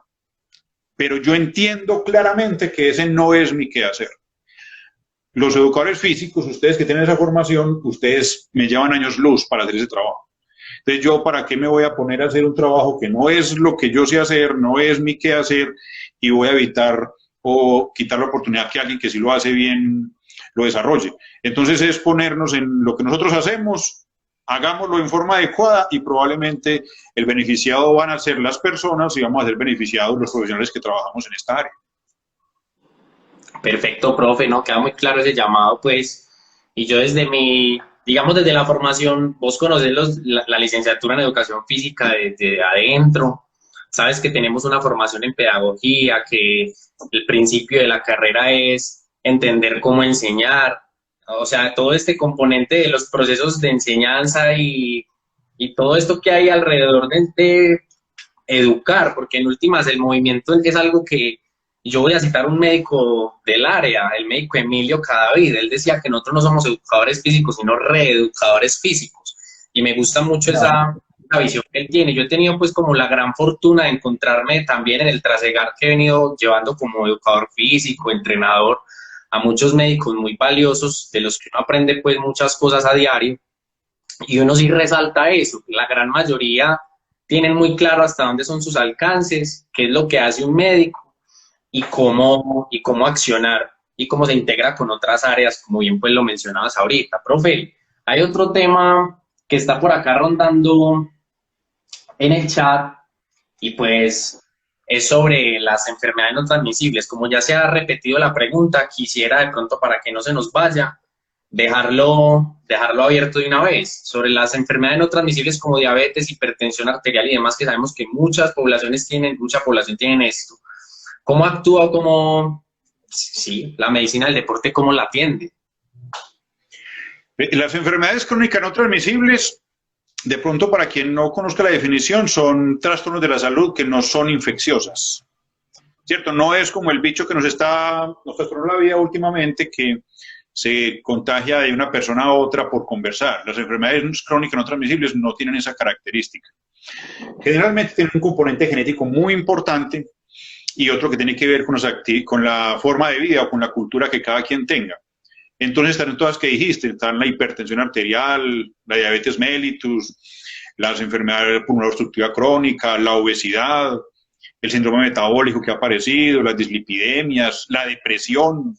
pero yo entiendo claramente que ese no es mi quehacer. Los educadores físicos, ustedes que tienen esa formación, ustedes me llevan años luz para hacer ese trabajo. Entonces, ¿yo para qué me voy a poner a hacer un trabajo que no es lo que yo sé hacer, no es mi quehacer, y voy a evitar o quitar la oportunidad que alguien que sí lo hace bien lo desarrolle? Entonces es ponernos en lo que nosotros hacemos, hagámoslo en forma adecuada y probablemente el beneficiado van a ser las personas y vamos a ser beneficiados los profesionales que trabajamos en esta área. Perfecto, profe, ¿no? Queda muy claro ese llamado, pues, y yo desde desde la formación, vos conocés la licenciatura en Educación Física desde adentro, sabes que tenemos una formación en pedagogía, que el principio de la carrera es entender cómo enseñar, o sea, todo este componente de los procesos de enseñanza y todo esto que hay alrededor de educar, porque en últimas el movimiento es algo que yo voy a citar un médico del área, el médico Emilio Cadavid. Él decía que nosotros no somos educadores físicos, sino reeducadores físicos. Y me gusta mucho esa visión que él tiene. Yo he tenido pues como la gran fortuna de encontrarme también en el trasegar que he venido llevando como educador físico, entrenador, a muchos médicos muy valiosos, de los que uno aprende pues muchas cosas a diario. Y uno sí resalta eso, la gran mayoría tienen muy claro hasta dónde son sus alcances, qué es lo que hace un médico, y cómo accionar y cómo se integra con otras áreas, como bien pues lo mencionabas ahorita. Profe, hay otro tema que está por acá rondando en el chat y pues es sobre las enfermedades no transmisibles. Como ya se ha repetido la pregunta, quisiera de pronto, para que no se nos vaya, dejarlo abierto de una vez, sobre las enfermedades no transmisibles como diabetes, hipertensión arterial y demás, que sabemos que mucha población tiene esto. ¿Cómo actúa o la medicina del deporte, cómo la atiende? Las enfermedades crónicas no transmisibles, de pronto para quien no conozca la definición, son trastornos de la salud que no son infecciosas, ¿cierto? No es como el bicho que nos trastornó la vida últimamente, que se contagia de una persona a otra por conversar. Las enfermedades crónicas no transmisibles no tienen esa característica. Generalmente tienen un componente genético muy importante y otro que tiene que ver con la forma de vida o con la cultura que cada quien tenga. Entonces están todas que dijiste, están la hipertensión arterial, la diabetes mellitus, las enfermedades pulmonar obstructiva crónica, la obesidad, el síndrome metabólico que ha aparecido, las dislipidemias, la depresión,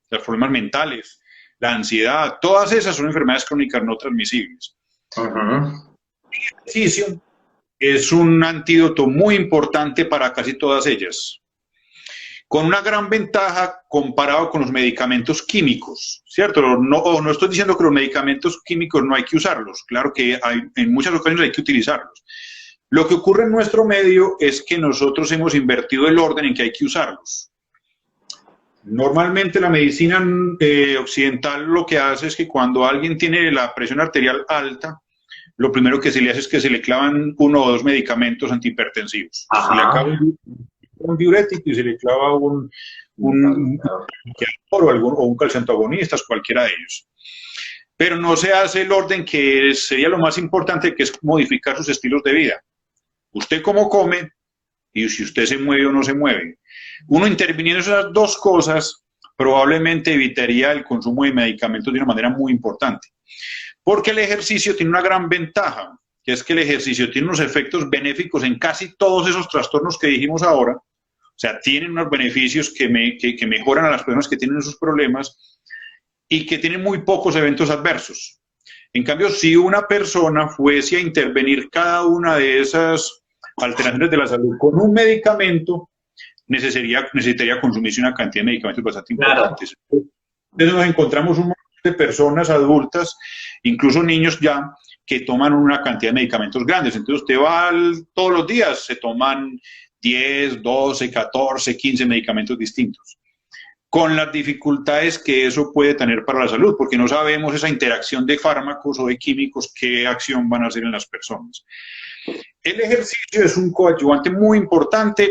los problemas mentales, la ansiedad, todas esas son enfermedades crónicas no transmisibles. El ejercicio es un antídoto muy importante para casi todas ellas. con una gran ventaja comparado con los medicamentos químicos, ¿cierto? No estoy diciendo que los medicamentos químicos no hay que usarlos, claro que en muchas ocasiones hay que utilizarlos. Lo que ocurre en nuestro medio es que nosotros hemos invertido el orden en que hay que usarlos. Normalmente la medicina occidental lo que hace es que cuando alguien tiene la presión arterial alta, lo primero que se le hace es que se le clavan 1 o 2 medicamentos antihipertensivos. Se le acaba un diurético y se le clava un o un calciantagonista, cualquiera de ellos. Pero no se hace el orden que sería lo más importante, que es modificar sus estilos de vida. Usted cómo come y si usted se mueve o no se mueve. Uno interviniendo en esas 2 cosas probablemente evitaría el consumo de medicamentos de una manera muy importante. Porque el ejercicio tiene una gran ventaja, que es que el ejercicio tiene unos efectos benéficos en casi todos esos trastornos que dijimos ahora. O sea, tienen unos beneficios que mejoran a las personas que tienen esos problemas y que tienen muy pocos eventos adversos. En cambio, si una persona fuese a intervenir cada una de esas alteraciones de la salud con un medicamento, necesitaría consumirse una cantidad de medicamentos bastante importantes. Entonces nos encontramos un montón de personas adultas, incluso niños ya, que toman una cantidad de medicamentos grandes. Entonces usted va todos los días, se toman 10, 12, 14, 15 medicamentos distintos, con las dificultades que eso puede tener para la salud, porque no sabemos esa interacción de fármacos o de químicos, qué acción van a hacer en las personas. El ejercicio es un coadyuvante muy importante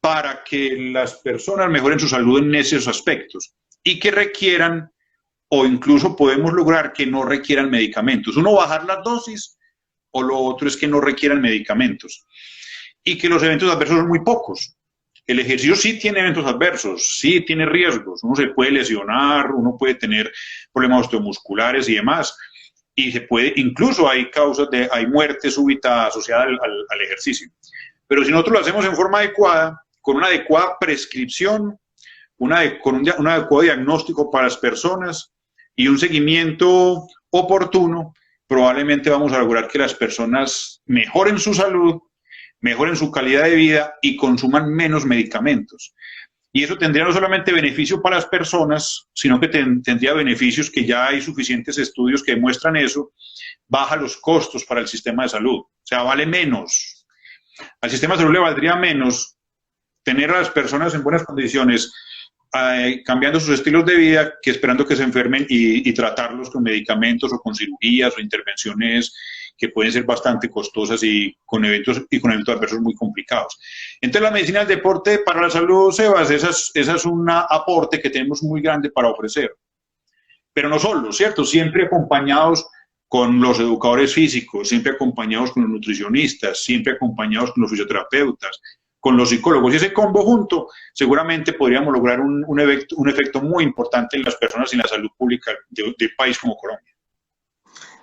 para que las personas mejoren su salud en esos aspectos y que requieran, o incluso podemos lograr que no requieran medicamentos. Uno, bajar las dosis, o lo otro es que no requieran medicamentos. Y que los eventos adversos son muy pocos. El ejercicio sí tiene eventos adversos, sí tiene riesgos. Uno se puede lesionar, uno puede tener problemas osteomusculares y demás. Y se puede, incluso hay causas hay muerte súbita asociada al ejercicio. Pero si nosotros lo hacemos en forma adecuada, con una adecuada prescripción, con un adecuado diagnóstico para las personas y un seguimiento oportuno, probablemente vamos a lograr que las personas mejoren su salud, mejoren su calidad de vida y consuman menos medicamentos. Y eso tendría no solamente beneficio para las personas, sino que tendría beneficios, que ya hay suficientes estudios que demuestran eso, baja los costos para el sistema de salud. O sea, vale menos. Al sistema de salud le valdría menos tener a las personas en buenas condiciones, cambiando sus estilos de vida, que esperando que se enfermen y tratarlos con medicamentos o con cirugías o intervenciones que pueden ser bastante costosas y con eventos adversos muy complicados. Entonces, la medicina del deporte para la salud, Sebas, esa es un aporte que tenemos muy grande para ofrecer. Pero no solo, ¿cierto? Siempre acompañados con los educadores físicos, siempre acompañados con los nutricionistas, siempre acompañados con los fisioterapeutas, con los psicólogos. Y ese combo junto, seguramente podríamos lograr un efecto muy importante en las personas y en la salud pública de un país como Colombia.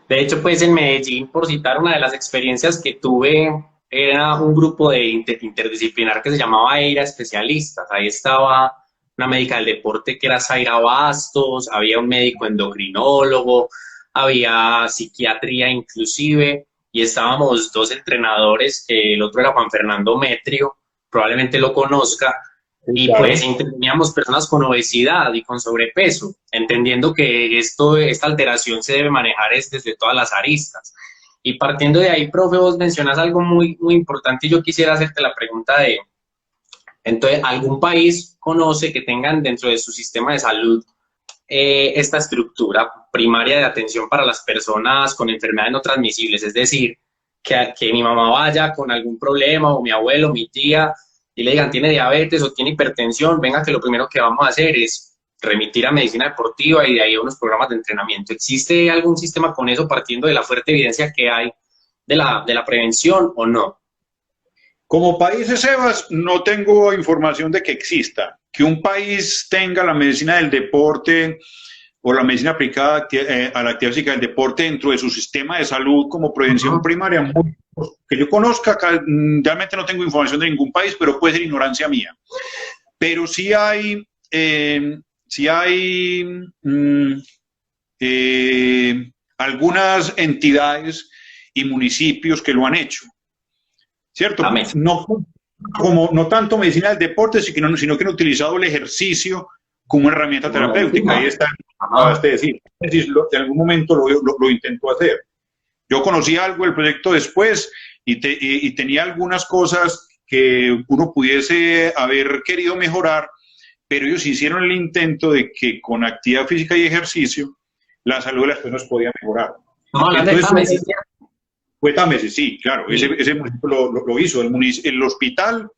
De hecho, pues en Medellín, por citar una de las experiencias que tuve, era un grupo de interdisciplinar que se llamaba EIRA Especialistas. Ahí estaba una médica del deporte que era Zaira Bastos, había un médico endocrinólogo, había psiquiatría inclusive, y estábamos 2 entrenadores, que el otro era Juan Fernando Metrio, probablemente lo conozca, y pues teníamos personas con obesidad y con sobrepeso, entendiendo que esta alteración se debe manejar desde todas las aristas. Y partiendo de ahí, profe, vos mencionas algo muy, muy importante y yo quisiera hacerte la pregunta de, entonces, ¿algún país conoce que tengan dentro de su sistema de salud esta estructura primaria de atención para las personas con enfermedades no transmisibles? Es decir, que mi mamá vaya con algún problema, o mi abuelo, mi tía, y le digan, tiene diabetes o tiene hipertensión, venga, que lo primero que vamos a hacer es remitir a medicina deportiva y de ahí a unos programas de entrenamiento. ¿Existe algún sistema con eso, partiendo de la fuerte evidencia que hay de la prevención, o no? Como países, Sebas, no tengo información de que exista. Que un país tenga la medicina del deporte o la medicina aplicada a la actividad física del deporte dentro de su sistema de salud como prevención primaria, que yo conozca, realmente no tengo información de ningún país, pero puede ser ignorancia mía. Pero sí hay algunas entidades y municipios que lo han hecho, ¿cierto? como no tanto medicina del deporte, sino que han utilizado el ejercicio como una herramienta terapéutica. Ahí está, acabaste de decir, en algún momento lo intentó hacer. Yo conocí algo del proyecto después y tenía algunas cosas que uno pudiese haber querido mejorar, pero ellos hicieron el intento de que con actividad física y ejercicio la salud de las personas podía mejorar. No, entonces, fue Támesis, sí, claro, ese municipio lo hizo. El hospital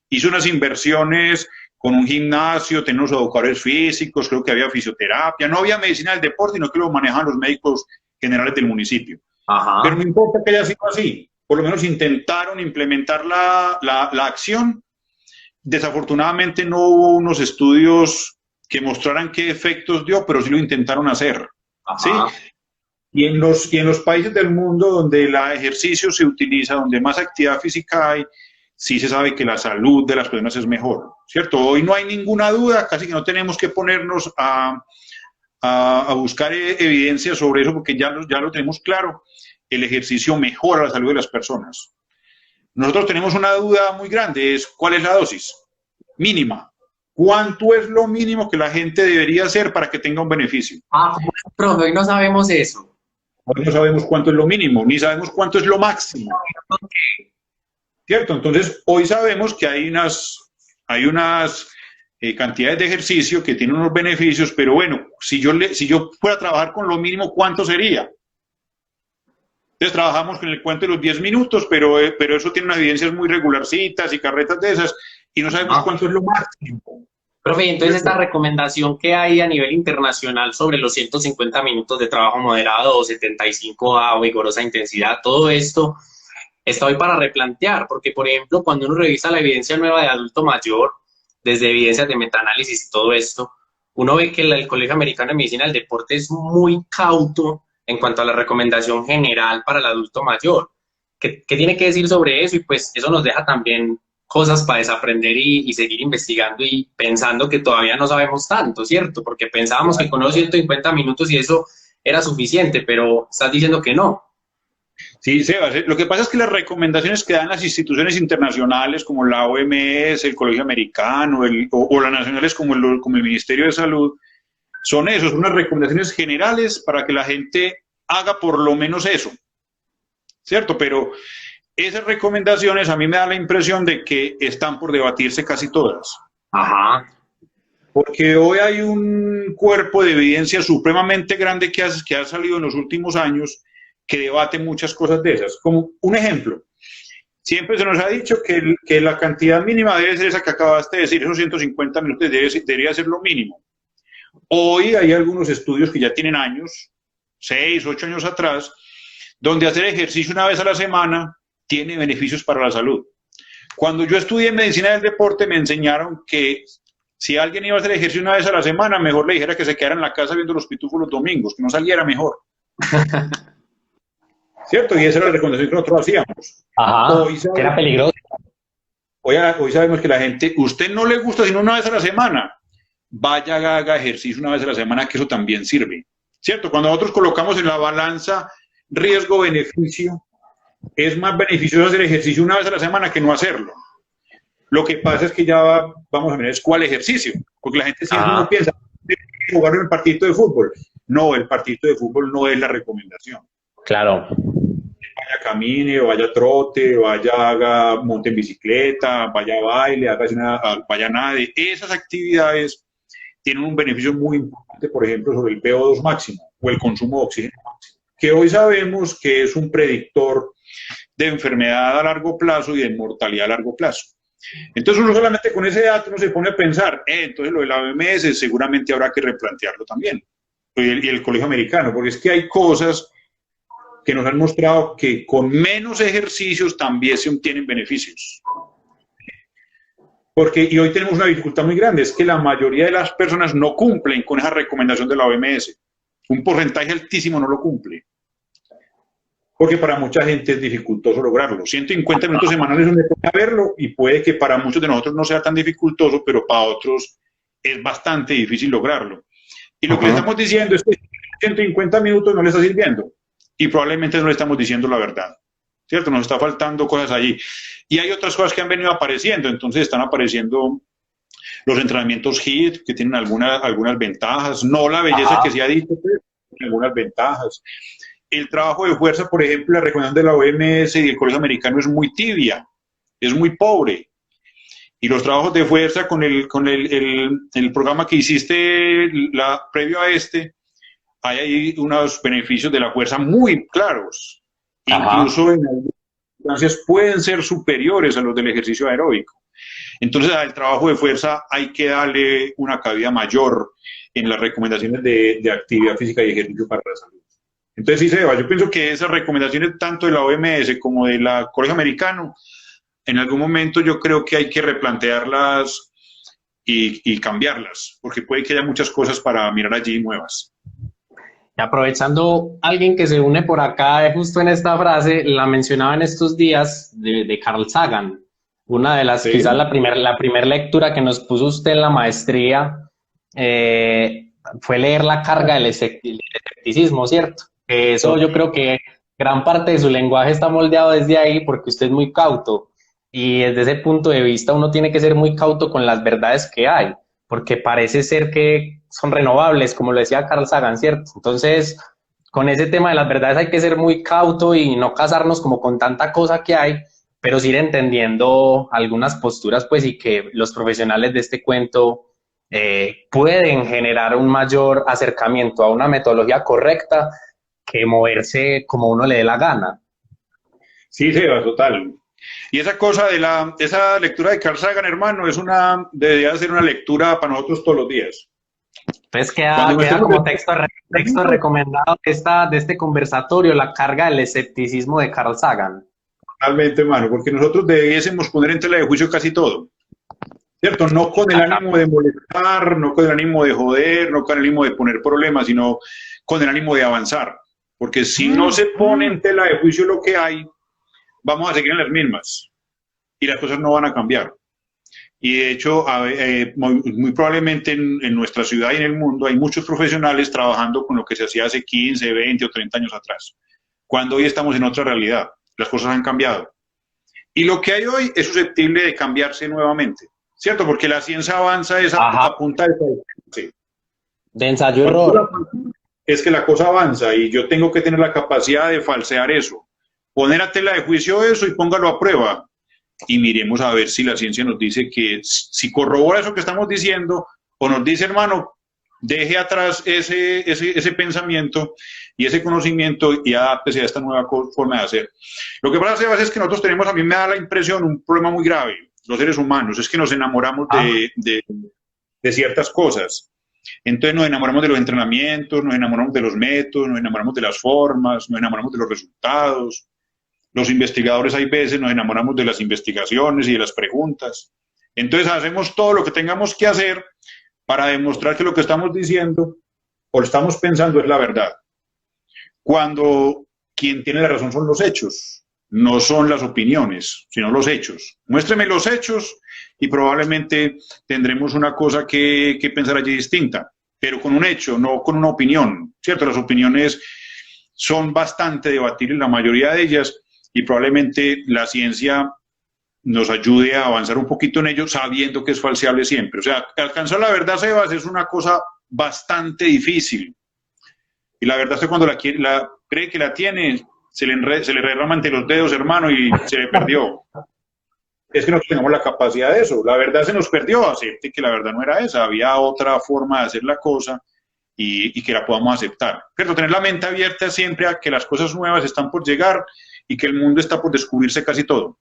hizo unas inversiones con un gimnasio, tenía unos educadores físicos, creo que había fisioterapia, no había medicina del deporte, sino que lo manejaban los médicos generales del municipio. Ajá. Pero no importa que haya sido así, por lo menos intentaron implementar la acción. Desafortunadamente no hubo unos estudios que mostraran qué efectos dio, pero sí lo intentaron hacer. ¿Sí? Y en los países del mundo donde el ejercicio se utiliza, donde más actividad física hay, sí se sabe que la salud de las personas es mejor, ¿cierto? Hoy no hay ninguna duda, casi que no tenemos que ponernos a buscar evidencia sobre eso, porque ya lo tenemos claro. El ejercicio mejora la salud de las personas. Nosotros tenemos una duda muy grande, es ¿cuál es la dosis mínima? ¿Cuánto es lo mínimo que la gente debería hacer para que tenga un beneficio? Profe, hoy no sabemos eso. Hoy no sabemos cuánto es lo mínimo, ni sabemos cuánto es lo máximo. ¿Cierto? Entonces, hoy sabemos que hay unas cantidades de ejercicio que tienen unos beneficios, pero bueno, si yo fuera a trabajar con lo mínimo, ¿cuánto sería? Entonces trabajamos con el cuento de los 10 minutos, pero eso tiene unas evidencias muy regularcitas y carretas de esas, y no sabemos cuánto es lo máximo. Profe, entonces esta recomendación que hay a nivel internacional sobre los 150 minutos de trabajo moderado o 75 a vigorosa intensidad, todo esto está hoy para replantear, porque por ejemplo, cuando uno revisa la evidencia nueva de adulto mayor, desde evidencias de metaanálisis y todo esto, uno ve que el Colegio Americano de Medicina del Deporte es muy cauto en cuanto a la recomendación general para el adulto mayor. ¿Qué tiene que decir sobre eso? Y pues eso nos deja también cosas para desaprender y seguir investigando y pensando que todavía no sabemos tanto, ¿cierto? Porque pensábamos que con los 150 minutos y eso era suficiente, pero estás diciendo que no. Sí, Sebas, lo que pasa es que las recomendaciones que dan las instituciones internacionales como la OMS, el Colegio Americano o las nacionales como el Ministerio de Salud, son unas recomendaciones generales para que la gente haga por lo menos eso, ¿cierto? Pero esas recomendaciones a mí me da la impresión de que están por debatirse casi todas. Ajá. Porque hoy hay un cuerpo de evidencia supremamente grande que ha salido en los últimos años que debate muchas cosas de esas. Como un ejemplo, siempre se nos ha dicho que la cantidad mínima debe ser esa que acabaste de decir, esos 150 minutos debería ser lo mínimo. Hoy hay algunos estudios que ya tienen años, 6, 8 años atrás, donde hacer ejercicio una vez a la semana tiene beneficios para la salud. Cuando yo estudié medicina del deporte me enseñaron que si alguien iba a hacer ejercicio una vez a la semana, mejor le dijera que se quedara en la casa viendo los pitufos los domingos, que no saliera mejor. ¿Cierto? Y esa era la recomendación que nosotros hacíamos. Ajá, que era peligroso. Hoy sabemos que la gente, usted no le gusta sino una vez a la semana, vaya, haga ejercicio una vez a la semana, que eso también sirve, ¿cierto? Cuando nosotros colocamos en la balanza riesgo-beneficio, es más beneficioso hacer ejercicio una vez a la semana que no hacerlo. Lo que pasa es que ya vamos a ver es cuál ejercicio, porque la gente siempre no piensa jugar en el partidito de fútbol. No, el partidito de fútbol no es la recomendación. Claro. Vaya camine, vaya trote, monte en bicicleta, vaya baile, vaya nade. Esas actividades tienen un beneficio muy importante, por ejemplo, sobre el VO2 máximo o el consumo de oxígeno máximo, que hoy sabemos que es un predictor de enfermedad a largo plazo y de mortalidad a largo plazo. Entonces uno solamente con ese dato uno se pone a pensar, entonces lo de la OMS seguramente habrá que replantearlo también, y el Colegio Americano, porque es que hay cosas que nos han mostrado que con menos ejercicios también se obtienen beneficios. Y hoy tenemos una dificultad muy grande, es que la mayoría de las personas no cumplen con esa recomendación de la OMS. Un porcentaje altísimo no lo cumple. Porque para mucha gente es dificultoso lograrlo. 150 minutos semanales uno puede verlo y puede que para muchos de nosotros no sea tan dificultoso, pero para otros es bastante difícil lograrlo. Y lo que le estamos diciendo es que 150 minutos no le está sirviendo y probablemente no le estamos diciendo la verdad. ¿cierto? Nos está faltando cosas allí. Y hay otras cosas que han venido apareciendo, entonces están apareciendo los entrenamientos HIIT, que tienen algunas ventajas, no la belleza que se ha dicho, pero tienen algunas ventajas. El trabajo de fuerza, por ejemplo, la recomendación de la OMS y el Colegio Americano es muy tibia, es muy pobre. Y los trabajos de fuerza con el programa que hiciste previo a este, hay ahí unos beneficios de la fuerza muy claros. Incluso en algunas instancias pueden ser superiores a los del ejercicio aeróbico. Entonces, al trabajo de fuerza hay que darle una cabida mayor en las recomendaciones de actividad física y ejercicio para la salud. Entonces, sí, Seba, yo pienso que esas recomendaciones tanto de la OMS como de la Colegio Americano, en algún momento yo creo que hay que replantearlas y cambiarlas, porque puede que haya muchas cosas para mirar allí nuevas. Y aprovechando, alguien que se une por acá, justo en esta frase, la mencionaba en estos días de Carl Sagan. Una de las, sí, quizás la primer lectura que nos puso usted en la maestría fue leer La carga del escepticismo, ¿cierto? Eso yo creo que gran parte de su lenguaje está moldeado desde ahí porque usted es muy cauto y desde ese punto de vista uno tiene que ser muy cauto con las verdades que hay, porque parece ser que son renovables, como lo decía Carl Sagan, ¿cierto? Entonces, con ese tema de las verdades hay que ser muy cauto y no casarnos como con tanta cosa que hay, pero sí ir entendiendo algunas posturas, pues, y que los profesionales de este cuento pueden generar un mayor acercamiento a una metodología correcta que moverse como uno le dé la gana. Sí, Seba, total. Y esa cosa esa lectura de Carl Sagan, hermano, debería ser una lectura para nosotros todos los días. Entonces queda como texto recomendado de este conversatorio, La carga del escepticismo de Carl Sagan. Totalmente, hermano, porque nosotros debiésemos poner en tela de juicio casi todo, ¿cierto? No con el ánimo de molestar, no con el ánimo de joder, no con el ánimo de poner problemas, sino con el ánimo de avanzar. Porque si no se pone en tela de juicio lo que hay, vamos a seguir en las mismas y las cosas no van a cambiar. Y de hecho, muy probablemente en nuestra ciudad y en el mundo hay muchos profesionales trabajando con lo que se hacía hace 15, 20 o 30 años atrás, cuando hoy estamos en otra realidad. Las cosas han cambiado. Y lo que hay hoy es susceptible de cambiarse nuevamente, ¿cierto? Porque la ciencia avanza a punta de ensayo-error. Es que la cosa avanza y yo tengo que tener la capacidad de falsear eso. Poner a tela de juicio eso y póngalo a prueba. Y miremos a ver si la ciencia nos dice que si corrobora eso que estamos diciendo o nos dice, hermano, deje atrás ese pensamiento y ese conocimiento y adáptese a esta nueva forma de hacer. Lo que pasa, Sebas, es que nosotros tenemos, a mí me da la impresión, un problema muy grave, los seres humanos, es que nos enamoramos de ciertas cosas. Entonces nos enamoramos de los entrenamientos, nos enamoramos de los métodos, nos enamoramos de las formas, nos enamoramos de los resultados. Los investigadores hay veces nos enamoramos de las investigaciones y de las preguntas. Entonces hacemos todo lo que tengamos que hacer para demostrar que lo que estamos diciendo o lo estamos pensando es la verdad. Cuando quien tiene la razón son los hechos, no son las opiniones, sino los hechos. Muéstreme los hechos y probablemente tendremos una cosa que pensar allí distinta, pero con un hecho, no con una opinión, ¿cierto? Las opiniones son bastante debatibles, la mayoría de ellas, y probablemente la ciencia nos ayude a avanzar un poquito en ello, sabiendo que es falseable siempre. O sea, alcanzar la verdad, Sebas, es una cosa bastante difícil. Y la verdad es que cuando cree que la tiene, se le derrama ante los dedos, hermano, y se le perdió. Es que no tenemos la capacidad de eso. La verdad se nos perdió. Acepte que la verdad no era esa. Había otra forma de hacer la cosa y que la podamos aceptar. Pero tener la mente abierta siempre a que las cosas nuevas están por llegar y que el mundo está por descubrirse casi todo.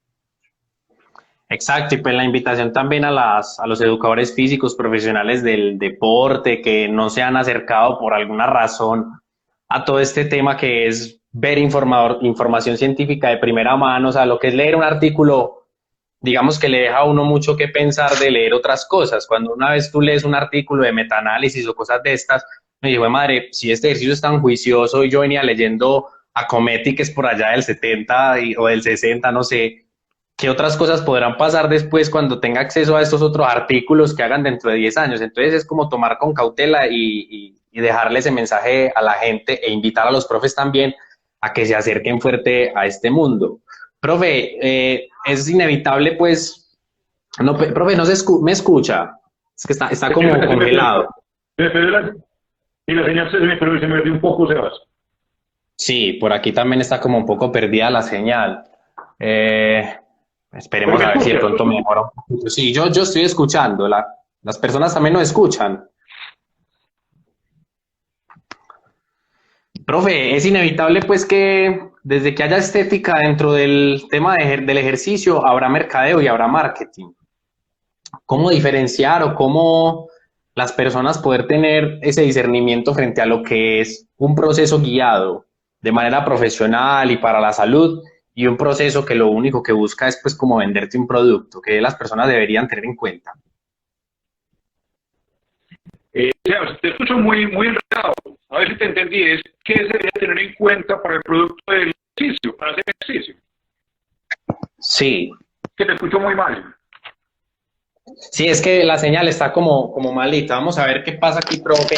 Exacto, y pues la invitación también a los educadores físicos profesionales del deporte que no se han acercado por alguna razón a todo este tema que es ver información científica de primera mano, o sea, lo que es leer un artículo, digamos que le deja a uno mucho que pensar de leer otras cosas. Cuando una vez tú lees un artículo de metaanálisis o cosas de estas, me digo, madre, si este ejercicio es tan juicioso y yo venía leyendo a Cometti, que es por allá del 70 o del 60, no sé, ¿qué otras cosas podrán pasar después cuando tenga acceso a estos otros artículos que hagan dentro de 10 años? Entonces es como tomar con cautela y dejarle ese mensaje a la gente e invitar a los profes también a que se acerquen fuerte a este mundo. Profe, es inevitable, pues, no, profe, no me escucha, es que está como congelado. Y la señal se me perdió un poco, Sebas. Sí, por aquí también está como un poco perdida la señal. Esperemos a ver si de pronto mejora un poquito. Sí, yo estoy escuchando, las personas también nos escuchan. Profe, es inevitable pues que desde que haya estética dentro del tema del ejercicio, habrá mercadeo y habrá marketing. ¿Cómo diferenciar o cómo las personas poder tener ese discernimiento frente a lo que es un proceso guiado de manera profesional y para la salud y un proceso que lo único que busca es pues como venderte un producto que las personas deberían tener en cuenta? Te escucho muy enredado. A ver si te entendí. ¿Qué se debería tener en cuenta para el producto del ejercicio, para hacer ejercicio? Sí. Que te escucho muy mal. Sí, es que la señal está como malita. Vamos a ver qué pasa aquí, profe.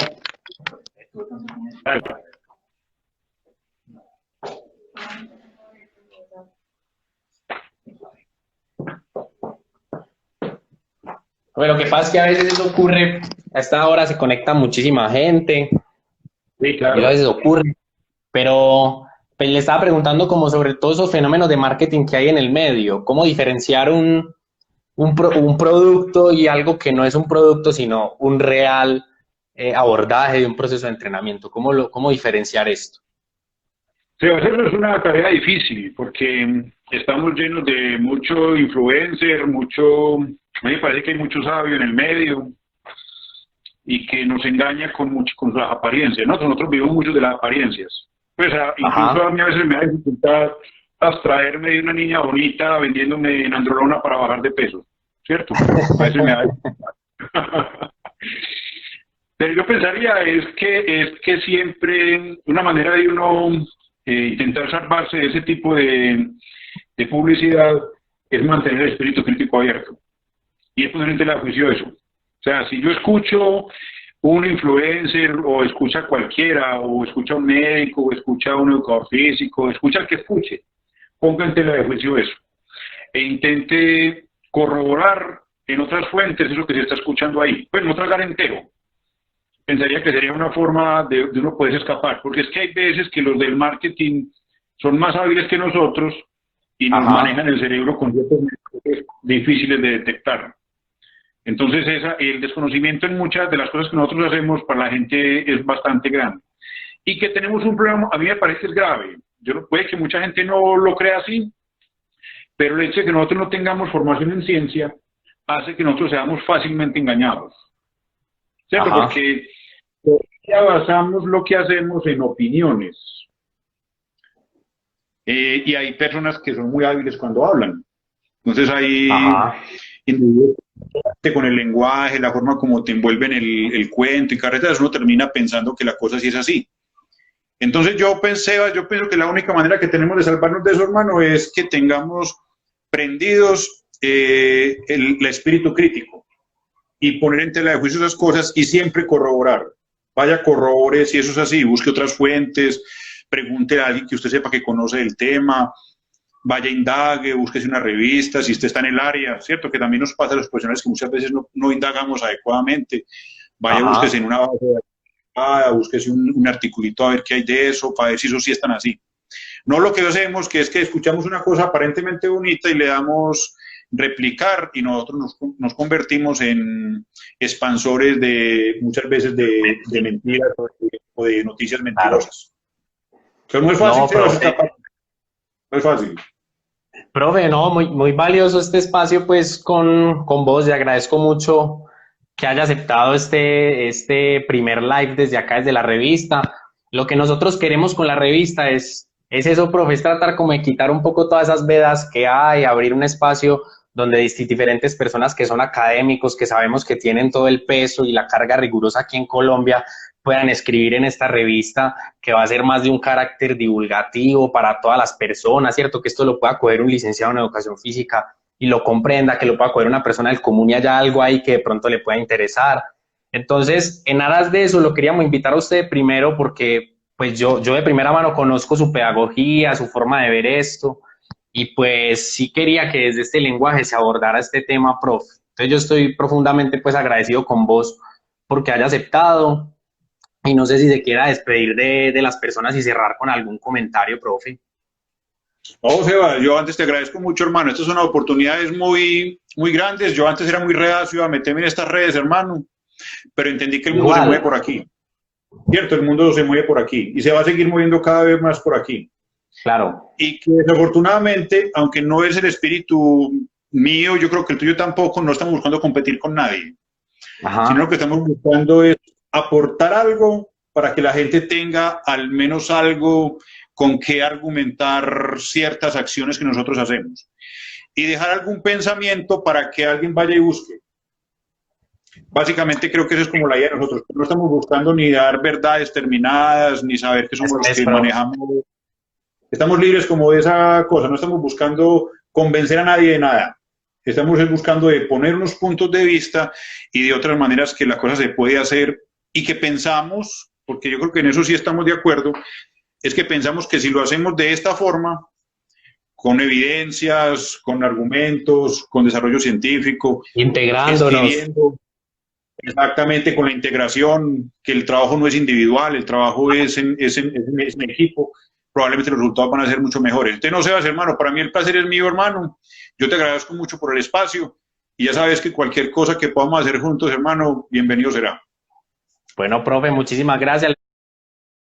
Bueno, lo que pasa es que a veces eso ocurre, a esta hora se conecta muchísima gente, sí, claro. Y a veces ocurre, pero pues, le estaba preguntando como sobre todos esos fenómenos de marketing que hay en el medio, cómo diferenciar un producto y algo que no es un producto, sino un real abordaje de un proceso de entrenamiento, cómo diferenciar esto. Sí, eso es una tarea difícil porque estamos llenos de mucho influencer, a mí me parece que hay mucho sabio en el medio y que nos engaña con las apariencias, ¿no? Nosotros vivimos mucho de las apariencias. Pues incluso a mí a veces me da dificultad abstraerme de una niña bonita vendiéndome en androlona para bajar de peso, ¿cierto? A veces me da dificultad. Pero yo pensaría es que siempre una manera de uno intentar salvarse de ese tipo de publicidad es mantener el espíritu crítico abierto. Y es poner en tela de juicio eso. O sea, si yo escucho un influencer o escucha a cualquiera, o escucha a un médico, o escucha a un educador físico, escucha al que escuche, ponga en tela de juicio eso. E intente corroborar en otras fuentes eso que se está escuchando ahí. Pues no tragar entero. Pensaría que sería una forma de uno poder escapar, porque es que hay veces que los del marketing son más hábiles que nosotros y nos manejan el cerebro con ciertos métodos difíciles de detectar. Entonces el desconocimiento en muchas de las cosas que nosotros hacemos para la gente es bastante grande. Y que tenemos un problema, a mí me parece que es grave. Puede que mucha gente no lo crea así, pero el hecho de que nosotros no tengamos formación en ciencia hace que nosotros seamos fácilmente engañados. ¿Cierto? Porque ya basamos lo que hacemos en opiniones. Y hay personas que son muy hábiles cuando hablan. Entonces hay con el lenguaje, la forma como te envuelven el cuento y carretas, uno termina pensando que la cosa sí es así. Entonces yo pienso que la única manera que tenemos de salvarnos de eso, hermano, es que tengamos prendidos el espíritu crítico y poner en tela de juicio esas cosas y siempre corroborar. Vaya, corrobore si eso es así, busque otras fuentes, pregunte a alguien que usted sepa que conoce el tema, vaya, indague, búsquese una revista, si usted está en el área, ¿cierto? Que también nos pasa a los profesionales que muchas veces no indagamos adecuadamente. Vaya, búsquese en una base de datos, búsquese un articulito a ver qué hay de eso, para ver si eso sí están así. No lo que hacemos, que es que escuchamos una cosa aparentemente bonita y le damos replicar y nosotros nos convertimos en expansores muchas veces de mentiras o de noticias mentirosas. Pero no es fácil, no es fácil. Profe, no, muy valioso este espacio pues con vos, y agradezco mucho que haya aceptado este primer live desde acá, desde la revista. Lo que nosotros queremos con la revista es eso, profe, es tratar como de quitar un poco todas esas vedas que hay, abrir un espacio donde diferentes personas que son académicos, que sabemos que tienen todo el peso y la carga rigurosa aquí en Colombia, puedan escribir en esta revista, que va a ser más de un carácter divulgativo para todas las personas, ¿cierto? Que esto lo pueda coger un licenciado en educación física y lo comprenda, que lo pueda coger una persona del común y haya algo ahí que de pronto le pueda interesar. Entonces, en aras de eso, lo queríamos invitar a usted primero porque pues yo de primera mano conozco su pedagogía, su forma de ver esto, y pues sí quería que desde este lenguaje se abordara este tema, profe. Entonces yo estoy profundamente pues agradecido con vos porque haya aceptado, y no sé si se quiera despedir de las personas y cerrar con algún comentario, profe. No, Seba, yo antes te agradezco mucho, hermano. Estas son oportunidades muy, muy grandes. Yo antes era muy reacio a meterme en estas redes, hermano, pero entendí que el mundo se mueve por aquí. Cierto, el mundo se mueve por aquí y se va a seguir moviendo cada vez más por aquí. Claro. Y que desafortunadamente, aunque no es el espíritu mío, yo creo que el tuyo tampoco, no estamos buscando competir con nadie. Ajá. Sino lo que estamos buscando es aportar algo para que la gente tenga al menos algo con qué argumentar ciertas acciones que nosotros hacemos. Y dejar algún pensamiento para que alguien vaya y busque. Básicamente creo que eso es como la idea de nosotros. No estamos buscando ni dar verdades terminadas, ni saber que somos los que manejamos. Estamos libres como de esa cosa, no estamos buscando convencer a nadie de nada. Estamos buscando de poner unos puntos de vista y de otras maneras que la cosa se puede hacer y que pensamos, porque yo creo que en eso sí estamos de acuerdo, es que pensamos que si lo hacemos de esta forma, con evidencias, con argumentos, con desarrollo científico, integrándonos. Exactamente, con la integración, que el trabajo no es individual, el trabajo es en equipo, probablemente los resultados van a ser mucho mejores. Entonces, no Sebas, hermano, para mí el placer es mío, hermano. Yo te agradezco mucho por el espacio y ya sabes que cualquier cosa que podamos hacer juntos, hermano, bienvenido será. Bueno, profe, muchísimas gracias.